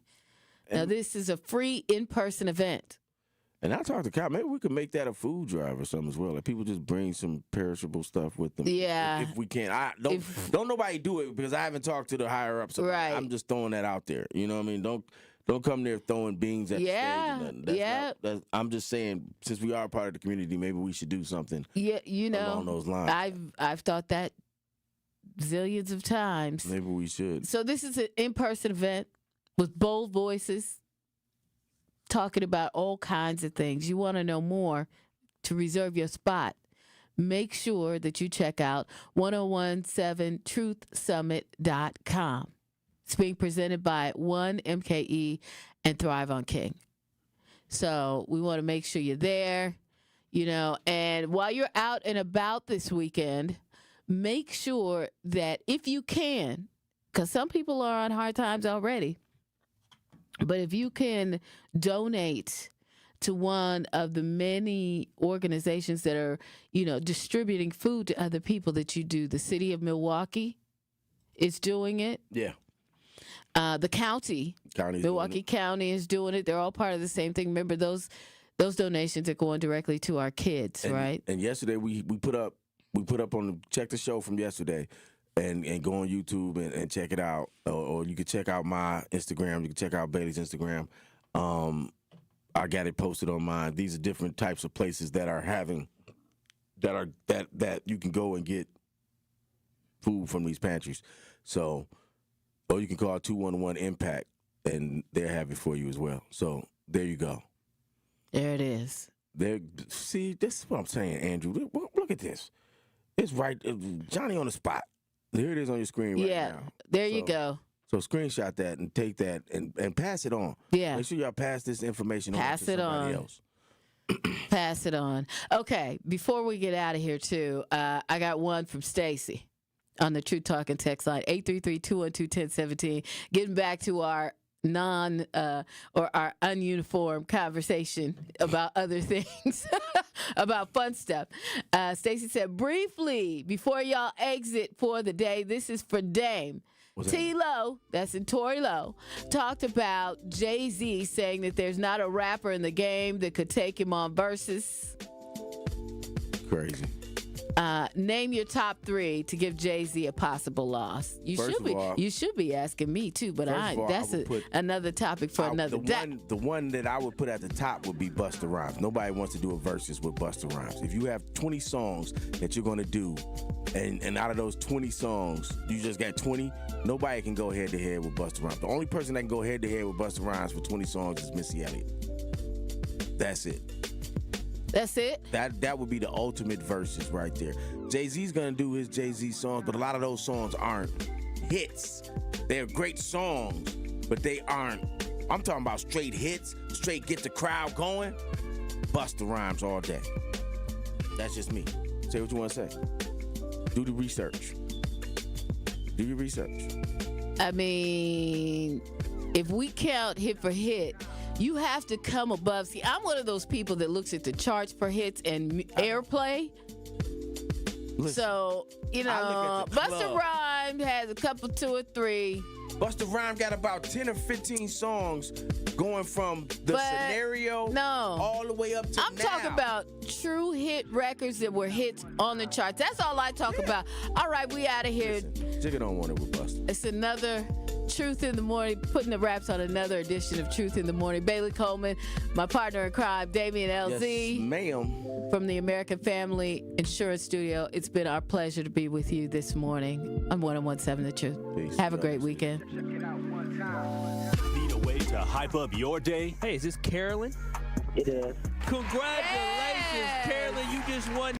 Now, this is a free in-person event. And I talked to Kyle. Maybe we could make that a food drive or something as well. Like people just bring some perishable stuff with them. Yeah. If we can. Don't nobody do it because I haven't talked to the higher ups. Right. I'm just throwing that out there. You know what I mean? Don't come there throwing beans at the stage. And nothing. I'm just saying, since we are part of the community, maybe we should do something. Yeah, along those lines. I've thought that zillions of times. Maybe we should. So this is an in-person event with bold voices talking about all kinds of things. You want to know more to reserve your spot. Make sure that you check out 1017truthsummit.com. It's being presented by 1MKE and Thrive on King. So we want to make sure you're there, and while you're out and about this weekend, make sure that if you can, because some people are on hard times already, but if you can donate to one of the many organizations that are, distributing food to other people that you do, the city of Milwaukee is doing it. Yeah. The Milwaukee County is doing it. They're all part of the same thing. Remember, those donations are going directly to our kids, right? And yesterday we put up check the show from yesterday and go on YouTube and check it out. Or you can check out my Instagram. You can check out Bailey's Instagram. I got it posted on mine. These are different types of places that are having that you can go and get food from these pantries. So. Or you can call 211-IMPACT, and they'll have it for you as well. So there you go. There it is. See, this is what I'm saying, Andrew. Look at this. It's right, Johnny on the spot. There it is on your screen right now. There you go. So screenshot that and take that and pass it on. Yeah. Make sure y'all pass this information on to somebody else. Pass it on. Okay, before we get out of here, too, I got one from Stacy on the True Talking text line, 833-212-1017. Getting back to our our ununiformed conversation about other things, about fun stuff. Stacy said, briefly, before y'all exit for the day, this is for Dame. T-Lo, that's in Tory Lowe, talked about Jay-Z saying that there's not a rapper in the game that could take him on Versus. Crazy. Name your top 3 to give Jay-Z a possible loss. You should be asking me too, but that's another topic for another day. The one that I would put at the top would be Busta Rhymes. Nobody wants to do a versus with Busta Rhymes. If you have 20 songs that you're going to do, and out of those 20 songs, you just got 20, nobody can go head-to-head with Busta Rhymes. The only person that can go head-to-head with Busta Rhymes for 20 songs is Missy Elliott. That's it. That's it? That would be the ultimate verses right there. Jay-Z's gonna do his Jay-Z songs, but a lot of those songs aren't hits. They're great songs, but they aren't. I'm talking about straight hits, straight get the crowd going. Busta Rhymes all day. That's just me. Say what you want to say. Do the research. Do your research. I mean, if we count hit for hit, you have to come above. See, I'm one of those people that looks at the charts for hits and airplay. Listen, so, Busta Rhymes has a couple, 2 or 3. Busta Rhymes got about 10 or 15 songs going from the scenario all the way up to I'm talking about true hit records that were hits on the charts. That's all I talk about. All right, we out of here. Jigga don't want it with Busta. It's another Truth in the Morning, putting the wraps on another edition of Truth in the Morning. Bailey Coleman, my partner in crime, Damian LZ. Yes, ma'am. From the American Family Insurance Studio, it's been our pleasure to be with you this morning on 101.7 The Truth. Peace. Have a great weekend. Need a way to hype up your day? Hey, is this Carolyn? It is. Congratulations, Carolyn. You just won